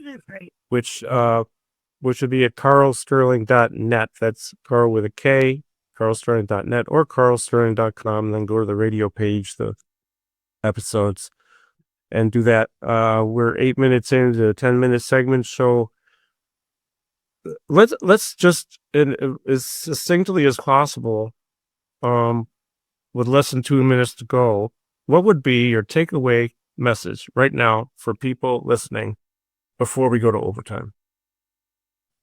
which would be at karlsterling.net. That's Karl with a K, karlsterling.net, or karlsterling.com, and then go to the radio page, the episodes, and do that. We're 8 minutes into a 10-minute segment, so let's just, as succinctly as possible, with less than 2 minutes to go, what would be your takeaway message right now for people listening before we go to overtime?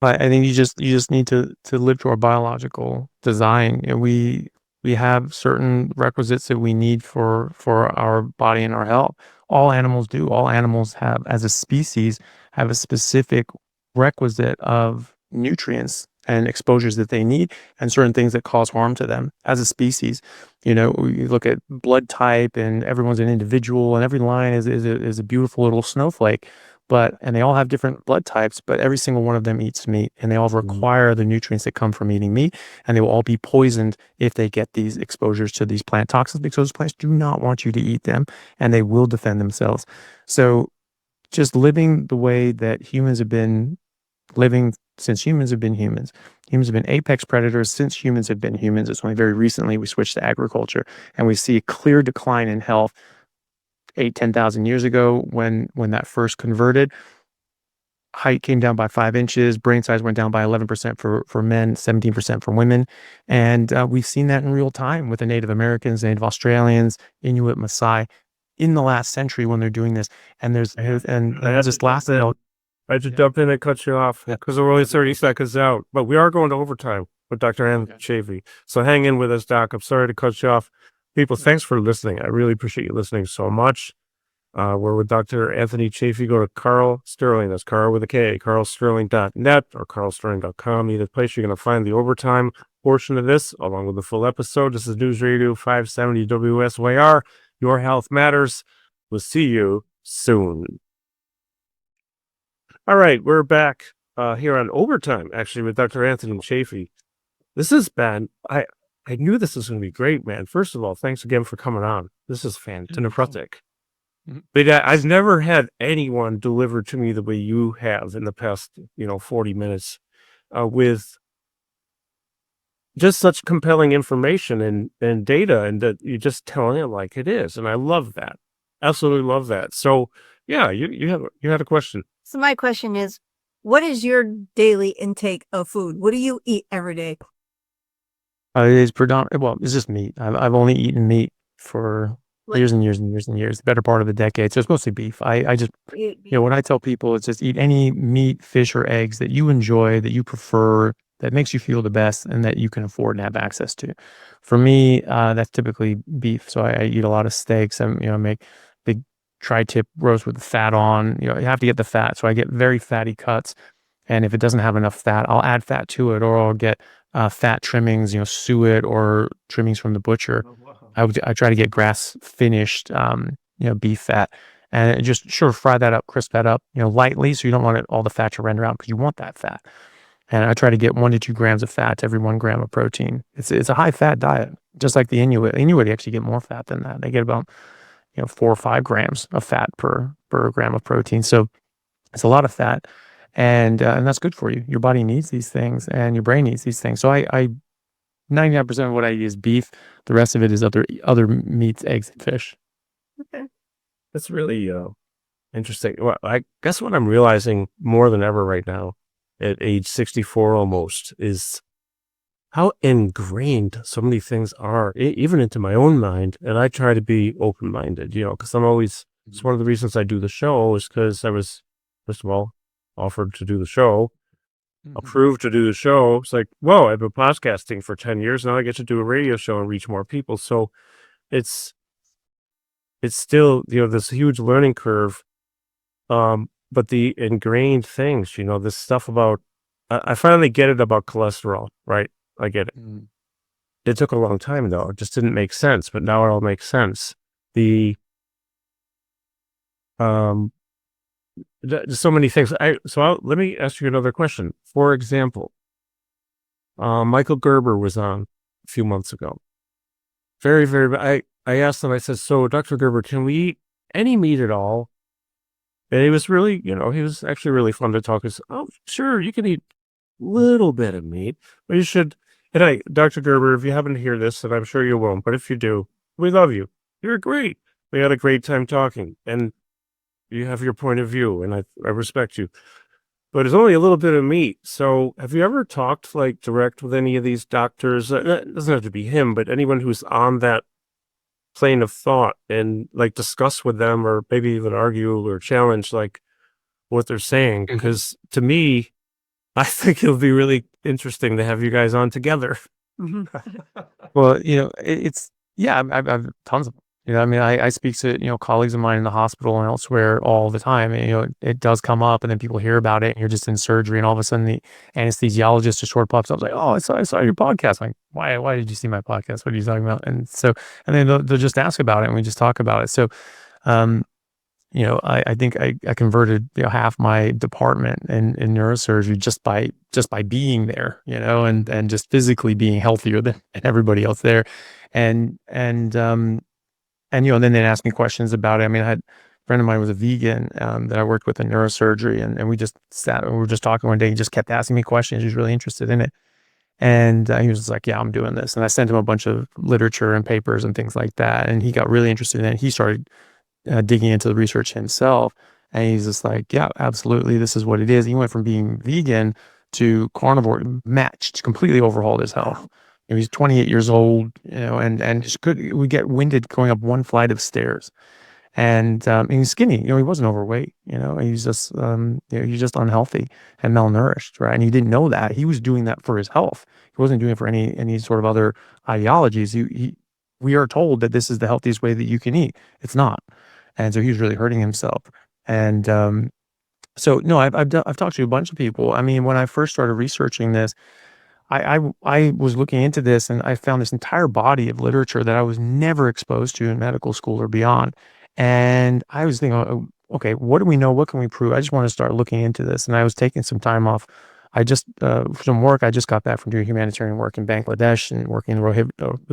I think you just need to live to our biological design, and we have certain requisites that we need for our body and our health. All animals do. All animals have, as a species, have a specific requisite of nutrients and exposures that they need, and certain things that cause harm to them as a species. We look at blood type, and everyone's an individual, and every lion is a beautiful little snowflake. And they all have different blood types, but every single one of them eats meat, and they all require the nutrients that come from eating meat, and they will all be poisoned if they get these exposures to these plant toxins, because those plants do not want you to eat them, and they will defend themselves. So just living the way that humans have been living since humans have been humans. Humans have been apex predators since humans have been humans. It's only very recently we switched to agriculture, and we see a clear decline in health 10,000 years ago when that first converted. Height came down by 5 inches, brain size went down by 11% for men, 17% for women. And we've seen that in real time with the Native Americans, Native Australians, Inuit, Maasai in the last century when they're doing this. And I just jump in and cut you off because we're only 30 seconds out, but we are going to overtime with Dr. Anthony Chaffee. So hang in with us, Doc. I'm sorry to cut you off. People, thanks for listening. I really appreciate you listening so much. We're with Dr. Anthony Chaffee. Go to Karl Sterling. That's Karl with a K, karlsterling.net or karlsterling.com. Either place you're going to find the overtime portion of this along with the full episode. This is News Radio 570 WSYR. Your health matters. We'll see you soon. All right, we're back here on overtime, actually, with Dr. Anthony Chaffee. This has been, I knew this was going to be great, man. First of all, thanks again for coming on. This is fantastic. But I've never had anyone deliver to me the way you have in the past, 40 minutes, with just such compelling information and data, and that you just telling it like it is. And I love that. Absolutely love that. So yeah, you had a question. So my question is, what is your daily intake of food? What do you eat every day? It is predominant. Well, it's just meat. I've only eaten meat for years and years and years and years, the better part of a decade. So it's mostly beef. I just, when I tell people, it's just eat any meat, fish, or eggs that you enjoy, that you prefer, that makes you feel the best, and that you can afford and have access to. For me, that's typically beef. So I eat a lot of steaks. I make big tri-tip roast with the fat on. You have to get the fat. So I get very fatty cuts. And if it doesn't have enough fat, I'll add fat to it, or I'll get fat trimmings, suet or trimmings from the butcher. Oh, wow. I try to get grass finished, beef fat, and just fry that up, crisp that up, lightly, so you don't want all the fat to render out, because you want that fat. And I try to get 1 to 2 grams of fat to every 1 gram of protein. It's a high fat diet, just like the Inuit. Inuit actually get more fat than that. They get about 4 or 5 grams of fat per gram of protein. So it's a lot of fat. And that's good for you. Your body needs these things, and your brain needs these things. So I 99% of what I eat is beef. The rest of it is other meats, eggs, and fish. Okay. That's really interesting. Well, I guess what I'm realizing more than ever right now, at age 64 almost, is how ingrained so many things are, even into my own mind. And I try to be open-minded, because it's one of the reasons I do the show, is because I was, first of all, offered to do the show, approved to do the show. It's like, whoa, I've been podcasting for 10 years. Now I get to do a radio show and reach more people. So it's still, this huge learning curve. But the ingrained things, this stuff about, I finally get it about cholesterol, right? I get it. It took a long time though. It just didn't make sense, but now it all makes sense. So many things. Let me ask you another question. For example, Michael Gerber was on a few months ago. Very, very, I asked him, I said, so Dr. Gerber, can we eat any meat at all? And he was really, he was actually really fun to talk to. Oh, sure, you can eat a little bit of meat, but you should. And Dr. Gerber, if you happen to hear this, and I'm sure you won't, but if you do, we love you. You're great. We had a great time talking, and you have your point of view, and I respect you. But it's only a little bit of meat. So have you ever talked direct with any of these doctors? It doesn't have to be him, but anyone who's on that plane of thought, and discuss with them, or maybe even argue or challenge what they're saying. Because to me, I think it'll be really interesting to have you guys on together. Well, I've tons of them. I speak to, colleagues of mine in the hospital and elsewhere all the time. And, it does come up, and then people hear about it, and you're just in surgery, and all of a sudden the anesthesiologist just pops up like, oh, I saw your podcast. I'm like, why did you see my podcast? What are you talking about? And so, and then they'll just ask about it, and we just talk about it. So, I think I converted half my department in neurosurgery just by being there, and just physically being healthier than everybody else there. And then they'd ask me questions about it. I had a friend of mine was a vegan that I worked with in neurosurgery, and we just sat and we were just talking one day. He just kept asking me questions. He was really interested in it. And he was just like, yeah, I'm doing this. And I sent him a bunch of literature and papers and things like that. And he got really interested in it. He started digging into the research himself. And he's just like, yeah, absolutely. This is what it is. He went from being vegan to carnivore, matched, completely overhauled his health. He's 28 years old, and just we get winded going up one flight of stairs, and he's skinny. He wasn't overweight. He's just he's just unhealthy and malnourished, right? And he didn't know that. He was doing that for his health. He wasn't doing it for any sort of other ideologies. We are told that this is the healthiest way that you can eat. It's not, and so he was really hurting himself. And so no, I've talked to a bunch of people. When I first started researching this, I was looking into this, and I found this entire body of literature that I was never exposed to in medical school or beyond. And I was thinking, oh, okay, what do we know? What can we prove? I just want to start looking into this. And I was taking some time off I just, from work, I just got back from doing humanitarian work in Bangladesh and working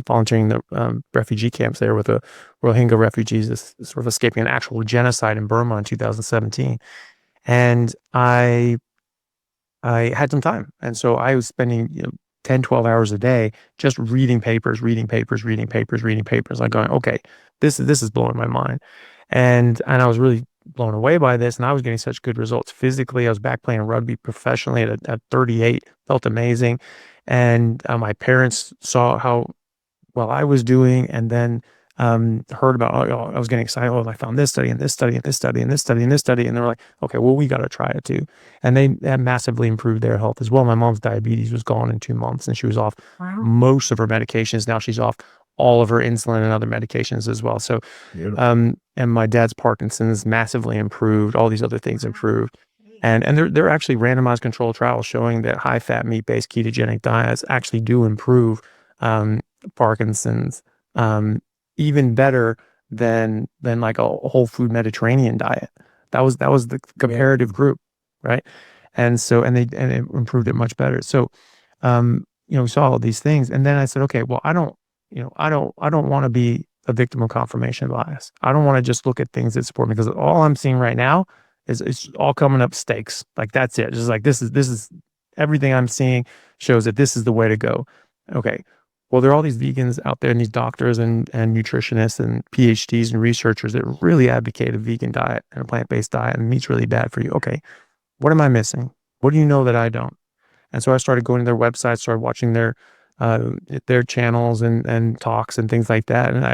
volunteering the refugee camps there with the Rohingya refugees, sort of escaping an actual genocide in Burma in 2017. And I had some time. And so I was spending 10, 12 hours a day just reading papers, like going, okay, this is blowing my mind. And I was really blown away by this. And I was getting such good results physically. I was back playing rugby professionally at 38, felt amazing. And my parents saw how well I was doing, and then heard about, I was getting excited. Oh, I found this study and this study and this study and this study and this study. And they were like, okay, well, we got to try it too. And they had massively improved their health as well. My mom's diabetes was gone in 2 months, and she was off most of her medications. Now she's off all of her insulin and other medications as well. So, and my dad's Parkinson's massively improved. All these other things improved. And there are actually randomized controlled trials showing that high fat, meat-based ketogenic diets actually do improve Parkinson's, even better than like a whole food Mediterranean diet. That was the comparative group, right? And so, and it improved it much better. So, we saw all these things, and then I said, okay, well, I don't want to be a victim of confirmation bias. I don't want to just look at things that support me, because all I'm seeing right now is it's all coming up stakes. Like, that's it. Just like, this is everything I'm seeing shows that this is the way to go. Okay. Well, there are all these vegans out there, and these doctors and nutritionists and PhDs and researchers that really advocate a vegan diet and a plant-based diet, and meat's really bad for you. Okay, what am I missing? What do you know that I don't? And so I started going to their websites, started watching their channels and talks and things like that. And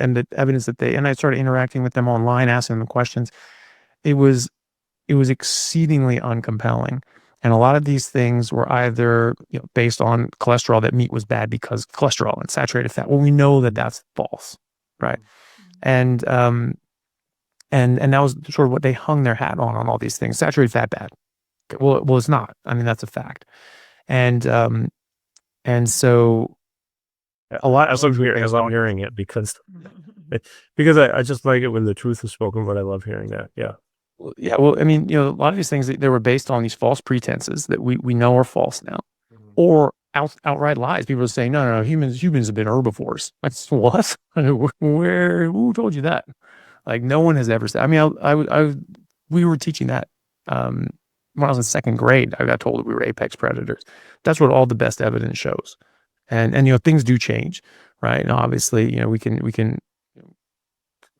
and the evidence that and I started interacting with them online, asking them questions. It was exceedingly uncompelling. And a lot of these things were either based on cholesterol, that meat was bad because cholesterol and saturated fat. Well, we know that that's false, right? And that was sort of what they hung their hat on all these things. Saturated fat bad. Okay, well, it's not. I mean, that's a fact. And so a lot as I'm hearing it, because I just like it when the truth is spoken, but I love hearing that. Yeah. Yeah, well, I mean, a lot of these things, they were based on these false pretenses that we know are false now, or outright lies. People are saying, no, humans have been herbivores. Like, what? Who told you that? Like, no one has ever said. I mean, we were teaching that when I was in second grade. I got told that we were apex predators. That's what all the best evidence shows. And things do change, right? And obviously, we can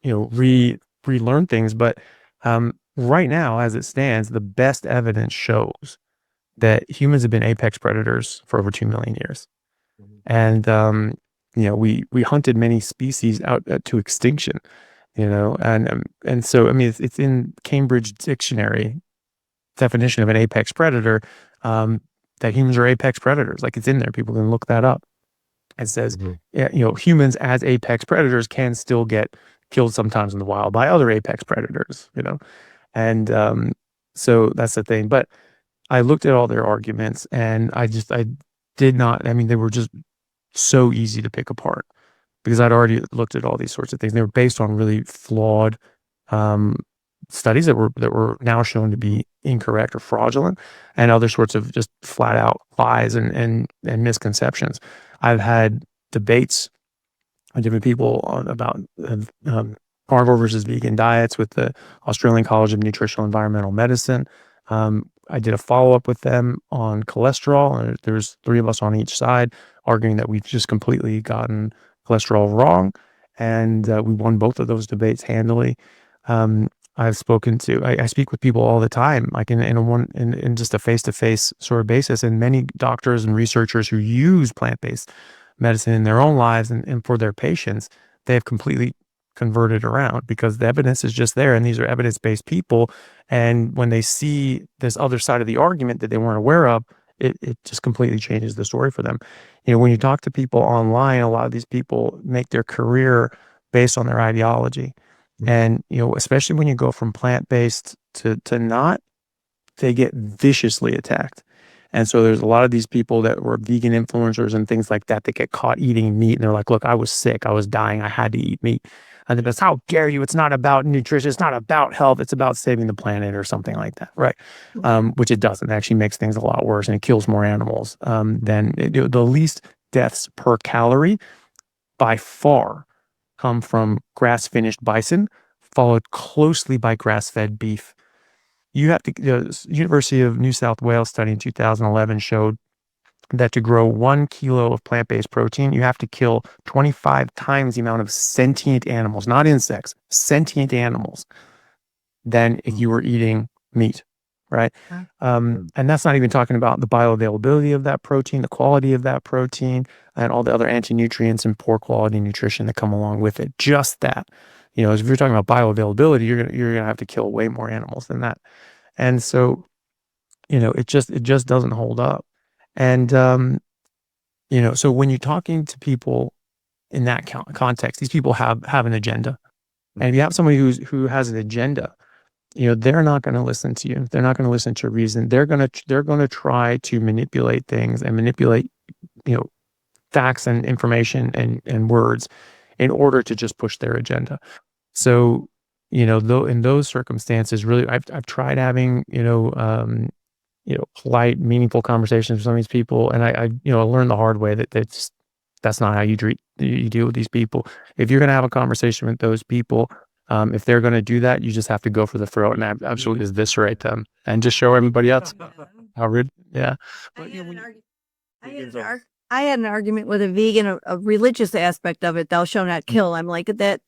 relearn things, but right now, as it stands, the best evidence shows that humans have been apex predators for over 2 million years. And, we hunted many species out to extinction, and so, I mean, it's in Cambridge Dictionary definition of an apex predator, that humans are apex predators. Like, it's in there. People can look that up. It says, humans as apex predators can still get killed sometimes in the wild by other apex predators, And so that's the thing. But I looked at all their arguments, and I did not, I mean, they were just so easy to pick apart, because I'd already looked at all these sorts of things. They were based on really flawed studies that were now shown to be incorrect or fraudulent, and other sorts of just flat out lies and misconceptions. I've had debates with different people about carnivore versus vegan diets with the Australian College of Nutritional Environmental Medicine. I did a follow-up with them on cholesterol, and there's 3 of us on each side arguing that we've just completely gotten cholesterol wrong, and we won both of those debates handily. I've spoken to, I speak with people all the time, like in just a face-to-face sort of basis, and many doctors and researchers who use plant-based medicine in their own lives and for their patients, they have completely converted around, because the evidence is just there, and these are evidence-based people. And when they see this other side of the argument that they weren't aware of, it just completely changes the story for them. When you talk to people online, a lot of these people make their career based on their ideology. And, especially when you go from plant-based to not, they get viciously attacked. And so there's a lot of these people that were vegan influencers and things like that get caught eating meat. And they're like, look, I was sick. I was dying. I had to eat meat. And then it's, how dare you? It's not about nutrition. It's not about health. It's about saving the planet or something like that. Right. Which it doesn't. It actually makes things a lot worse, and it kills more animals the least deaths per calorie by far come from grass-finished bison, followed closely by grass-fed beef. You have to, the University of New South Wales study in 2011 showed that to grow 1 kilo of plant-based protein, you have to kill 25 times the amount of sentient animals, not insects, sentient animals, than if you were eating meat, right? And that's not even talking about the bioavailability of that protein, the quality of that protein, and all the other anti-nutrients and poor quality nutrition that come along with it. Just that, if you're talking about bioavailability, you're gonna have to kill way more animals than that. And so, it just doesn't hold up. And so when you're talking to people in that context, these people have an agenda. And if you have somebody who has an agenda, they're not going to listen to you. They're not going to listen to reason. They're going to try to manipulate things and manipulate, facts and information and words in order to just push their agenda. So, though in those circumstances, really, I've tried having, polite, meaningful conversations with some of these people, and I learned the hard way that that's not how you deal with these people. If you're going to have a conversation with those people, if they're going to do that, you just have to go for the throat and absolutely eviscerate them and just show everybody else how rude. Yeah. I had an argument with a vegan, a religious aspect of it. Thou shalt not kill. I'm like that.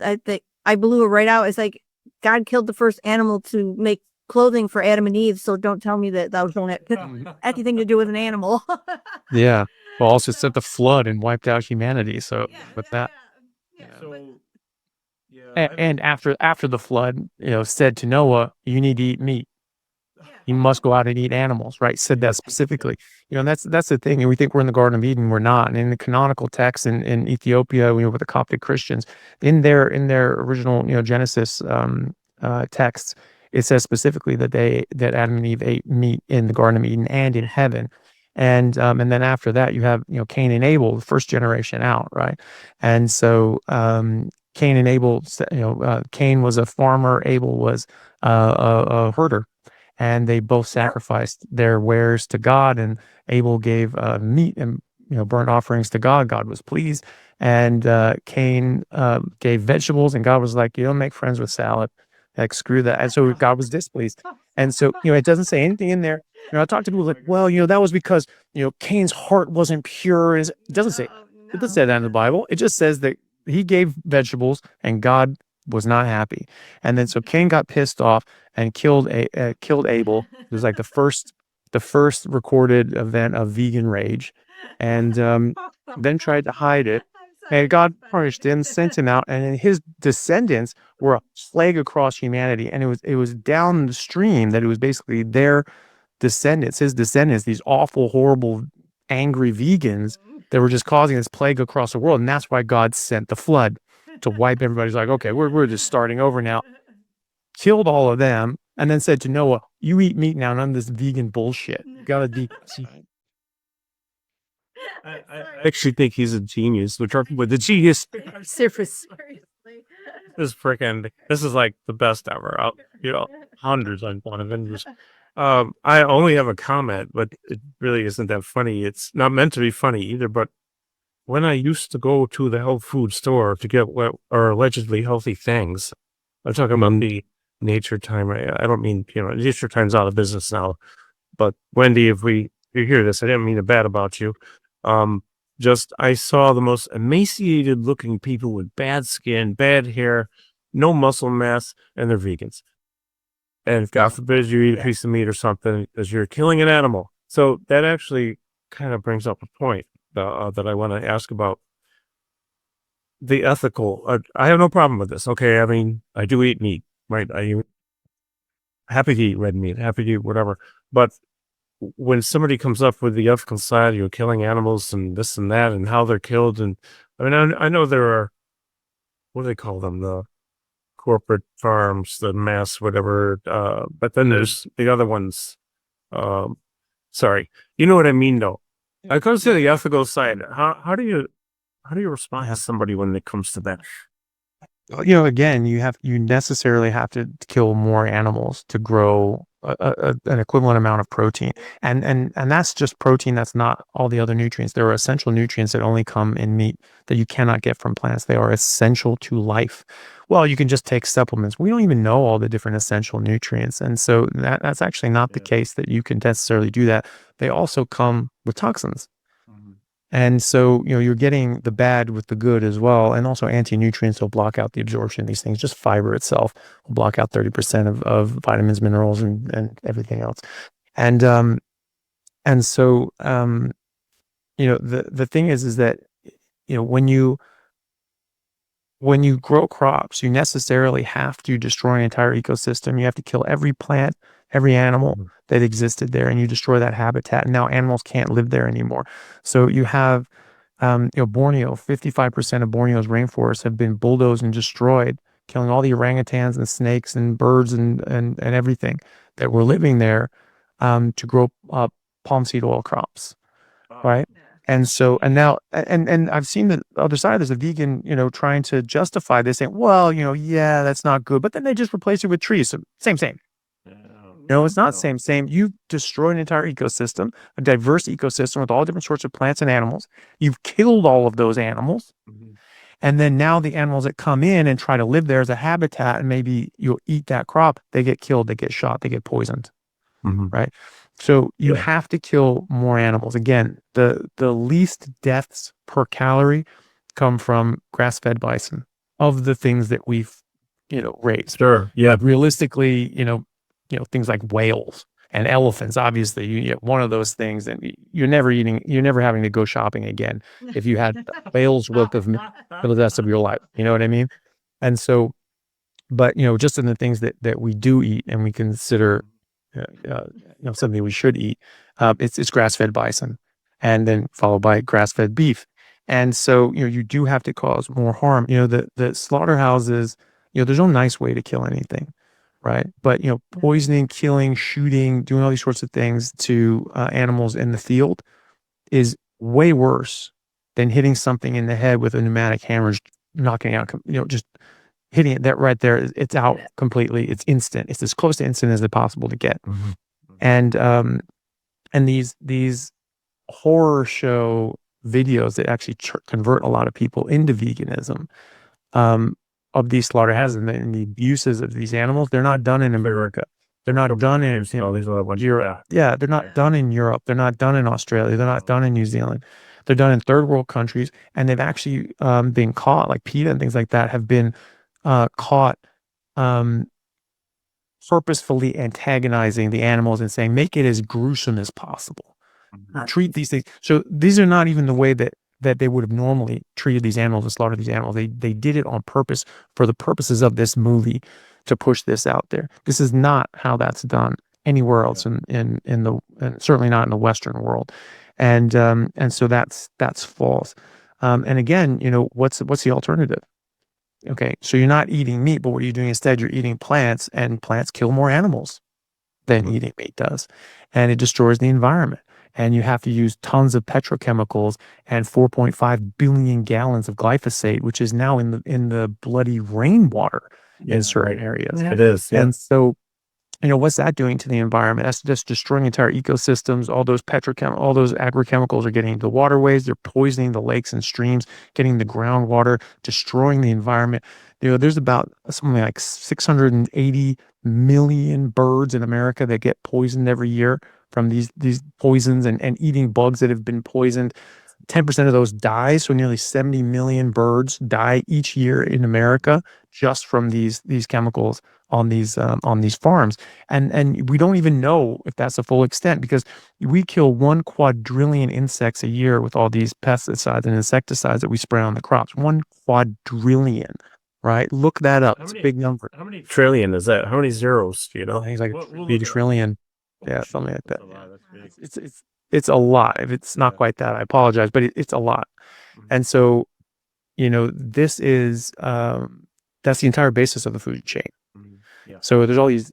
I blew it right out. It's like God killed the first animal to make clothing for Adam and Eve. So don't tell me that thou shalt not kill anything to do with an animal. Yeah. Well, also sent the flood and wiped out humanity. So with that. And after the flood, said to Noah, you need to eat meat. You must go out and eat animals, right? Said that specifically. And that's the thing. And we think we're in the Garden of Eden. We're not. And in the canonical text in Ethiopia, with the Coptic Christians, in their original, Genesis texts, it says specifically that Adam and Eve ate meat in the Garden of Eden and in heaven. And then after that, you have, Cain and Abel, the first generation out, right? And so Cain and Abel, Cain was a farmer, Abel was a herder. And they both sacrificed their wares to God, and Abel gave meat and burnt offerings to God. God was pleased, and Cain gave vegetables, and God was like, "You don't make friends with salad, like screw that." And so God was displeased. And so it doesn't say anything in there. I talk to people like, well, that was because Cain's heart wasn't pure. It doesn't say that in the Bible. It just says that he gave vegetables, and God was not happy. And then so Cain got pissed off and killed Abel. It was like the first recorded event of vegan rage, and then tried to hide it. And God punished him, sent him out, and his descendants were a plague across humanity. And it was down the stream that it was basically their descendants, his descendants, these awful, horrible, angry vegans that were just causing this plague across the world. And that's why God sent the flood to wipe everybody's like, okay, we're just starting over now. Killed all of them, and then said to Noah, you eat meat now, none of this vegan bullshit. You gotta be. I actually think he's a genius. We're talking with the genius. Seriously. This is like the best ever. Hundreds on one of them. I only have a comment, but it really isn't that funny. It's not meant to be funny either, but when I used to go to the health food store to get what are allegedly healthy things, I'm talking about the Nature Time. I don't mean, Nature Time's out of business now, but Wendy, if you hear this, I didn't mean it bad about you. I saw the most emaciated looking people with bad skin, bad hair, no muscle mass, and they're vegans. And if God forbid you eat a piece of meat or something, because you're killing an animal. So that actually kind of brings up a point that I want to ask about the ethical. I have no problem with this. Okay, I mean, I do eat meat, right? I'm happy to eat red meat, happy to eat whatever. But when somebody comes up with the ethical side, killing animals and this and that and how they're killed, and I mean, I know there are, what do they call them? The corporate farms, the mass, whatever. But then there's the other ones. Sorry. You know what I mean, though. I comes to the ethical side. How do you respond to somebody when it comes to that? Again, you necessarily have to kill more animals to grow an equivalent amount of protein, and that's just protein. That's not all the other nutrients. There are essential nutrients that only come in meat that you cannot get from plants. They are essential to life. Well, you can just take supplements. We don't even know all the different essential nutrients, and so that's actually not the case that you can necessarily do that. They also come with toxins. And so, you're getting the bad with the good as well. And also anti-nutrients will block out the absorption of these things. Just fiber itself will block out 30% of vitamins, minerals, and everything else. And so, the thing is that, when you grow crops, you necessarily have to destroy an entire ecosystem. You have to kill every plant, every animal that existed there, and you destroy that habitat. And now animals can't live there anymore. So you have, Borneo, 55% of Borneo's rainforests have been bulldozed and destroyed, killing all the orangutans and snakes and birds and everything that were living there, to grow palm seed oil crops, right? And so, and now, and I've seen the other side. There's a vegan, trying to justify this, saying, well, yeah, that's not good. But then they just replace it with trees. So same. No, it's not same. You've destroyed an entire ecosystem, a diverse ecosystem with all different sorts of plants and animals. You've killed all of those animals. And then now the animals that come in and try to live there as a habitat, and maybe you'll eat that crop, they get killed, they get shot, they get poisoned, right? So you have to kill more animals. Again, the least deaths per calorie come from grass-fed bison of the things that we've, raised. Sure. Yeah. Realistically, things like whales and elephants, obviously you get one of those things and you're never having to go shopping again if you had whales worth of meat for the rest of your life. You know what I mean? And so, but, just in the things that we do eat and we consider, something we should eat, it's grass-fed bison, and then followed by grass-fed beef. And so, you do have to cause more harm. The slaughterhouses, there's no nice way to kill anything, right? But, poisoning, killing, shooting, doing all these sorts of things to animals in the field is way worse than hitting something in the head with a pneumatic hammer, knocking out, just hitting it that right there. It's out completely. It's instant. It's as close to instant as it's possible to get. And these horror show videos that actually convert a lot of people into veganism, of these slaughterhouses and the abuses of these animals, they're not done in America. They're not done in Europe. Yeah, they're not done in Europe. They're not done in Australia. They're not done in New Zealand. They're done in third world countries, and they've actually been caught, like PETA and things like that, have been caught purposefully antagonizing the animals and saying, make it as gruesome as possible. Treat these things. So these are not even the way that they would have normally treated these animals and slaughtered these animals. They did it on purpose for the purposes of this movie to push this out there. This is not how that's done anywhere else in certainly not in the Western world. And so that's false. And again, what's the alternative? Okay, so you're not eating meat, but what are you doing instead? You're eating plants, and plants kill more animals than eating meat does, and it destroys the environment. And you have to use tons of petrochemicals and 4.5 billion gallons of glyphosate, which is now in the bloody rainwater in certain areas. It is. Yeah. And so, what's that doing to the environment? That's just destroying entire ecosystems. All those all those agrochemicals are getting into the waterways. They're poisoning the lakes and streams, getting the groundwater, destroying the environment. There's about something like 680 million birds in America that get poisoned every year from these poisons and eating bugs that have been poisoned. 10% of those die. So nearly 70 million birds die each year in America just from these chemicals on these farms. And we don't even know if that's the full extent, because we kill 1 quadrillion insects a year with all these pesticides and insecticides that we spray on the crops. 1 quadrillion, right? Look that up. It's a big number. How many trillion is that? How many zeros? I think it's like a trillion. Yeah, something like that. It's a lot. If it's not quite that, I apologize, but it's a lot. And so, this is that's the entire basis of the food chain. So there's all these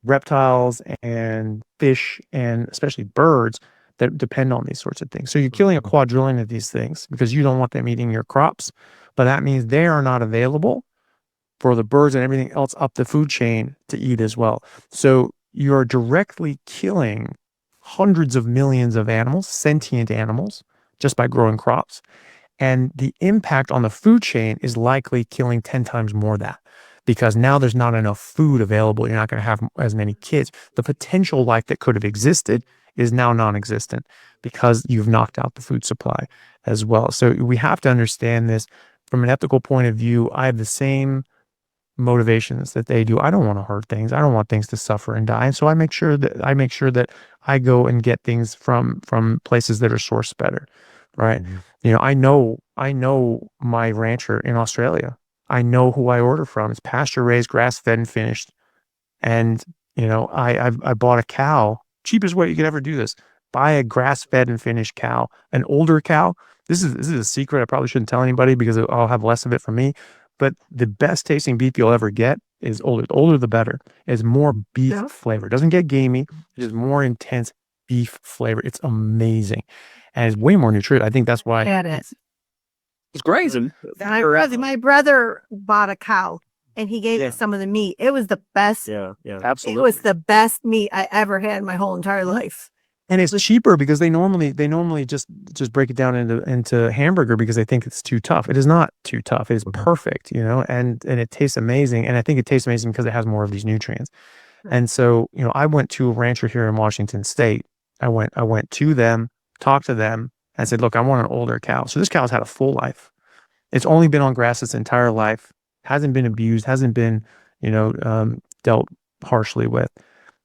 reptiles and fish and especially birds that depend on these sorts of things. So you're killing a quadrillion of these things because you don't want them eating your crops, but that means they are not available for the birds and everything else up the food chain to eat as well. So you're directly killing hundreds of millions of animals, sentient animals, just by growing crops. And the impact on the food chain is likely killing 10 times more of that, because now there's not enough food available. You're not going to have as many kids. The potential life that could have existed is now non-existent because you've knocked out the food supply as well. So we have to understand this from an ethical point of view. I have the same motivations that they do. I don't want to hurt things. I don't want things to suffer and die. And so I make sure that I go and get things from places that are sourced better. Right. Mm-hmm. You know, I know my rancher in Australia. I know who I order from. It's pasture raised, grass fed and finished. And, you know, I bought a cow, cheapest way you could ever do this. Buy a grass fed and finished cow, an older cow. This is a secret. I probably shouldn't tell anybody because I'll have less of it from me. But the best tasting beef you'll ever get is older. The older, the better. It's more beef flavor. It doesn't get gamey. It is more intense beef flavor. It's amazing. And it's way more nutritious. I think that's why It's grazing. My brother bought a cow and he gave us some of the meat. It was the best. Yeah, absolutely. It was the best meat I ever had in my whole entire life. And it's cheaper because they normally just break it down into hamburger because they think it's too tough. It is not too tough. It is perfect, you know, and it tastes amazing. And I think it tastes amazing because it has more of these nutrients. And so, you know, I went to a rancher here in Washington State. I went to them, talked to them, and said, look, I want an older cow. So this cow's had a full life. It's only been on grass its entire life, hasn't been abused, hasn't been, you know, dealt harshly with.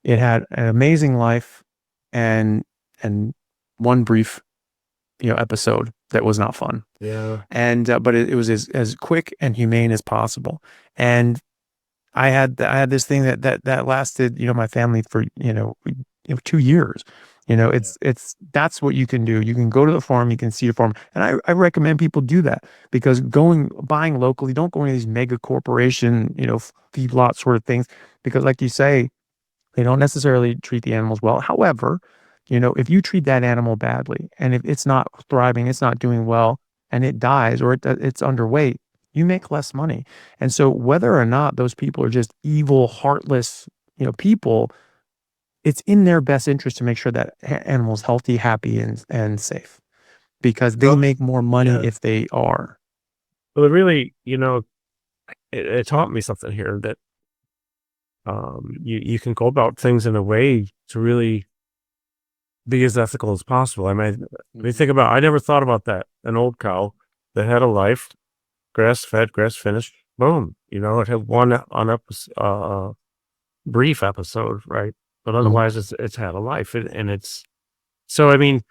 It had an amazing life and one brief, you know, episode that was not fun. Yeah. And but it was as quick and humane as possible. And I had this thing that lasted, you know, my family for, you know, 2 years. You know, it's that's what you can do. You can go to the farm, you can see a farm. And I recommend people do that because buying locally, don't go into these mega corporation, you know, feedlot sort of things, because like you say, they don't necessarily treat the animals well. However, you know, if you treat that animal badly and if it's not thriving, it's not doing well and it dies or it's underweight, you make less money. And so whether or not those people are just evil, heartless, you know, people, it's in their best interest to make sure that animal's healthy, happy, and safe, because they'll make more money if they are. Well, it really, you know, it taught me something here that you can go about things in a way to really be as ethical as possible. I mean, think about, I never thought about that. An old cow that had a life, grass fed, grass finished, boom. You know, it had one brief episode, right? But otherwise it's had a life. And it's, so, I mean,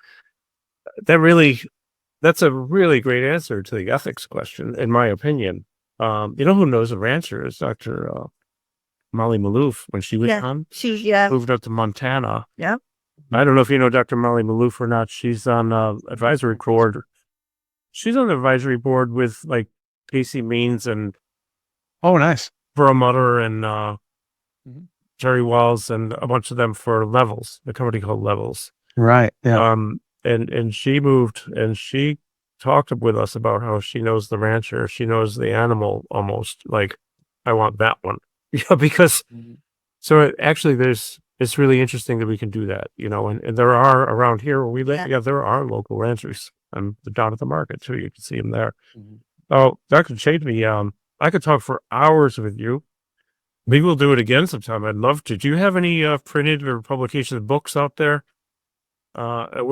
that's a really great answer to the ethics question, in my opinion. You know who knows a rancher is Dr. Molly Maloof. When she was on, moved up to Montana. Yeah. I don't know if you know Dr. Molly Maloof or not. She's on advisory board. She's on the advisory board with like Casey Means and nice. Perlmutter and Jerry Walls and a bunch of them for Levels, the company called Levels. Right. Yeah. And she moved and she talked with us about how she knows the rancher. She knows the animal almost like, I want that one. Yeah, because so actually it's really interesting that we can do that, you know, and there are around here where we live, there are local ranchers and down at the market too. You can see them there. Oh, Dr. Chaffee, I could talk for hours with you. Maybe we'll do it again sometime. I'd love to. Do you have any printed or publication of books out there? I'm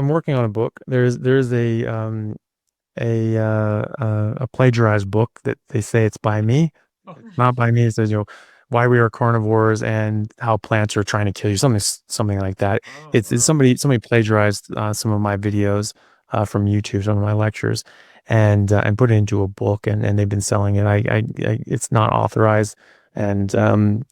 working on a book. There's a plagiarized book that they say it's by me, not by me. It says, you know, why we are carnivores and how plants are trying to kill you. Something like that. It's somebody plagiarized some of my videos from YouTube, some of my lectures, and put it into a book, and they've been selling it. It's not authorized, and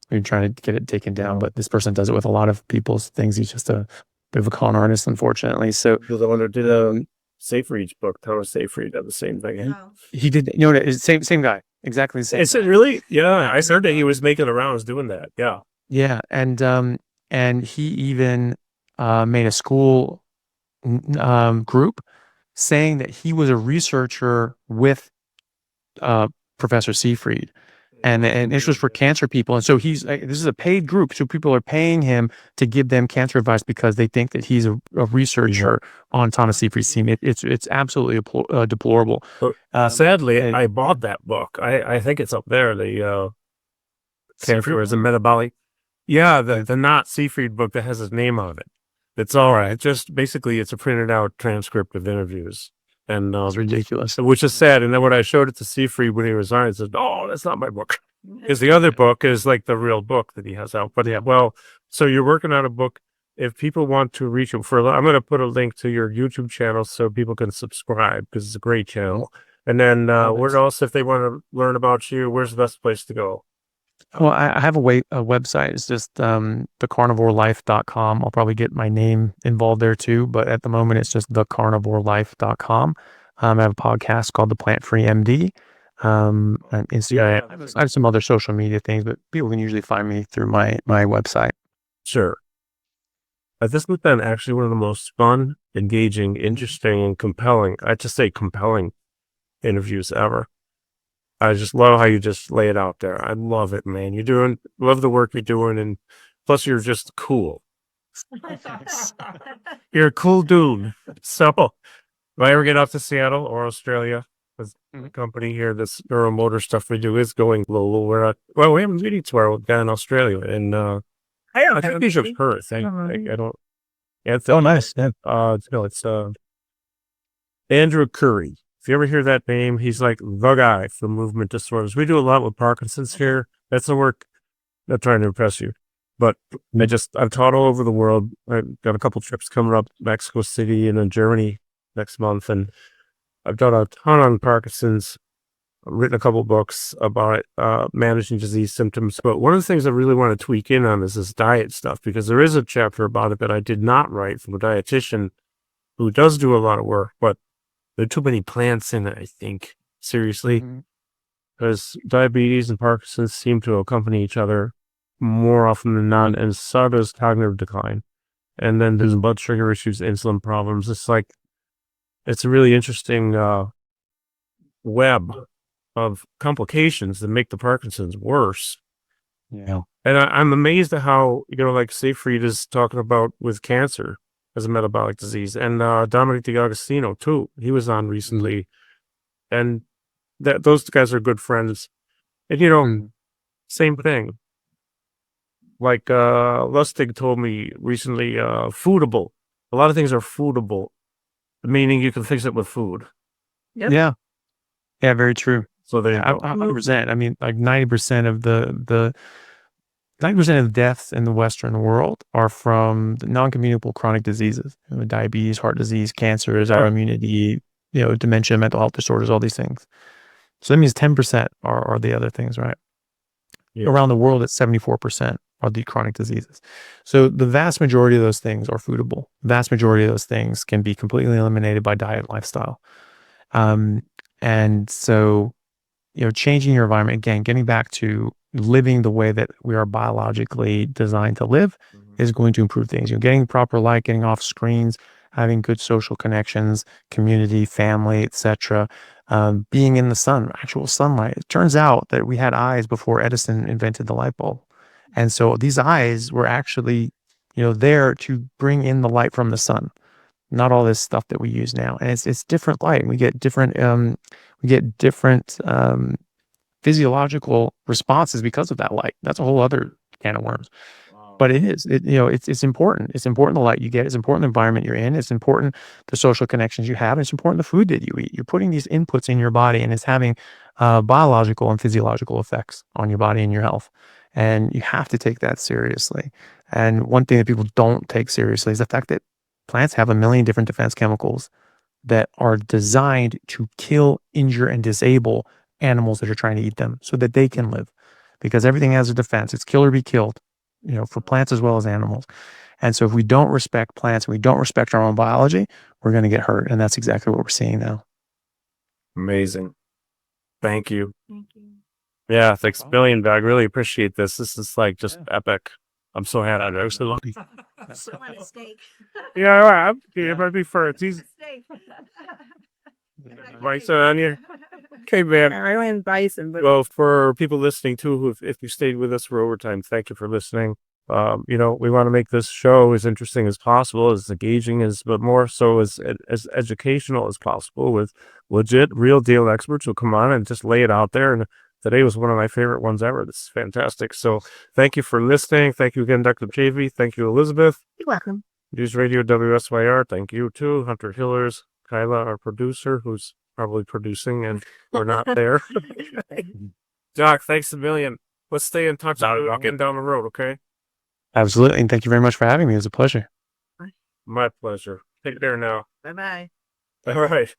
we're trying to get it taken down. But this person does it with a lot of people's things. He's just a bit of a con artist, unfortunately. So the one that did a Safe Read's book, Thomas Safe Read, did the same thing. He did, you know, same guy. exactly the same. Is it really? Yeah, I heard that he was making the rounds doing that. Yeah. Yeah, and he even made a school group saying that he was a researcher with Professor Seyfried, and this was for cancer people. And so this is a paid group, so people are paying him to give them cancer advice because they think that he's a researcher on Thomas Seyfried's team. It's absolutely deplorable. Sadly, I bought that book. I think it's up there. The Cancer as a Metabolic. Yeah, the not Seyfried book that has his name on it. It's all right. Just basically, it's a printed out transcript of interviews, and It's ridiculous. which is sad. And then when I showed it to Seyfried when he resigned, he said, "Oh, that's not my book." Because the other book is like the real book that he has out. But yeah, well, so you're working on a book. If people want to reach you I'm going to put a link to your YouTube channel so people can subscribe because it's a great channel. And then where else, if they want to learn about you, where's the best place to go? Well, I have a website. It's just thecarnivorelife.com. I'll probably get my name involved there too, but at the moment it's just thecarnivorelife.com. I have a podcast called The Plant Free MD. And Instagram. I have some other social media things, but people can usually find me through my website. Sure. This has been actually one of the most fun, engaging, interesting, and compelling, I just say compelling interviews ever. I just love how you just lay it out there. I love it, man. Love the work you're doing, and plus you're just cool. You're a cool dude. So if I ever get out to Seattle or Australia, with the company here, this neuromotor stuff we do is going global. We have a meeting tomorrow with a guy in Australia, and I think he's of Perth. I don't. Yeah, it's, Nice. Yeah. it's Andrew Curry. If you ever hear that name, he's like the guy for movement disorders. We do a lot with Parkinson's here. That's the work. Not trying to impress you, but I've taught all over the world. I've got a couple trips coming up, Mexico City and then Germany next month, and I've done a ton on Parkinson's. I've written a couple books about managing disease symptoms. But one of the things I really want to tweak in on is this diet stuff, because there is a chapter about it that I did not write from a dietitian who does do a lot of work, but there are too many plants in it, I think, seriously, because diabetes and Parkinson's seem to accompany each other more often than not, and so does cognitive decline. And then there's blood sugar issues, insulin problems. It's a really interesting web of complications that make the Parkinson's worse. Yeah. And I'm amazed at how, like Seyfried is talking about with cancer as a metabolic disease, and Dominic D'Agostino too. He was on recently, and those guys are good friends. And same thing. Like Lustig told me recently, foodable. A lot of things are foodable, meaning you can fix it with food. Yep. Yeah. Yeah, very true. So they 100%. I mean, like 90% of the 90% of deaths in the Western world are from the non-communicable chronic diseases, diabetes, heart disease, cancers, autoimmunity, dementia, mental health disorders, all these things. So that means 10% are the other things, right? Yeah. Around the world, it's 74% are the chronic diseases. So the vast majority of those things are foodable. The vast majority of those things can be completely eliminated by diet and lifestyle. And so, changing your environment, again, getting back to living the way that we are biologically designed to live is going to improve things. Getting proper light, getting off screens, having good social connections, community, family, etc. Being in the sun, actual sunlight. It turns out that we had eyes before Edison invented the light bulb. And so these eyes were actually, there to bring in the light from the sun, not all this stuff that we use now. And it's different light. We get different, physiological responses because of that light. That's a whole other can of worms. But it's important. It's important the light you get. It's important the environment you're in. It's important the social connections you have. It's important the food that you eat. You're putting these inputs in your body, and it's having biological and physiological effects on your body and your health. And you have to take that seriously. And one thing that people don't take seriously is the fact that plants have 1 million different defense chemicals that are designed to kill, injure, and disable animals that are trying to eat them so that they can live. Because everything has a defense. It's kill or be killed, for plants as well as animals. And so if we don't respect plants, we don't respect our own biology, we're going to get hurt. And that's exactly what we're seeing now. Amazing. Thank you. Thank you. Yeah, thanks a million, Doug. Really appreciate this. This is like just epic. I'm so happy. I'm so lucky. So I want a steak. Yeah, it might be for it's easy. Steak. Bison on you. Okay, man. I went bison, but Well, for people listening too, who if you stayed with us for overtime, thank you for listening. We want to make this show as interesting as possible, as engaging but more so as educational as possible, with legit, real deal experts who come on and just lay it out there. And today was one of my favorite ones ever. This is fantastic. So thank you for listening. Thank you again, Dr. Chaffee. Thank you, Elizabeth. you're welcome. News Radio WSYR. Thank you too, Hunter Hillers, Kyla, our producer, who's probably producing and we're not there. Doc, thanks a million. Let's stay in touch. Getting down the road, okay? Absolutely. And thank you very much for having me. It was a pleasure. My pleasure. Take care now. Bye bye. All right.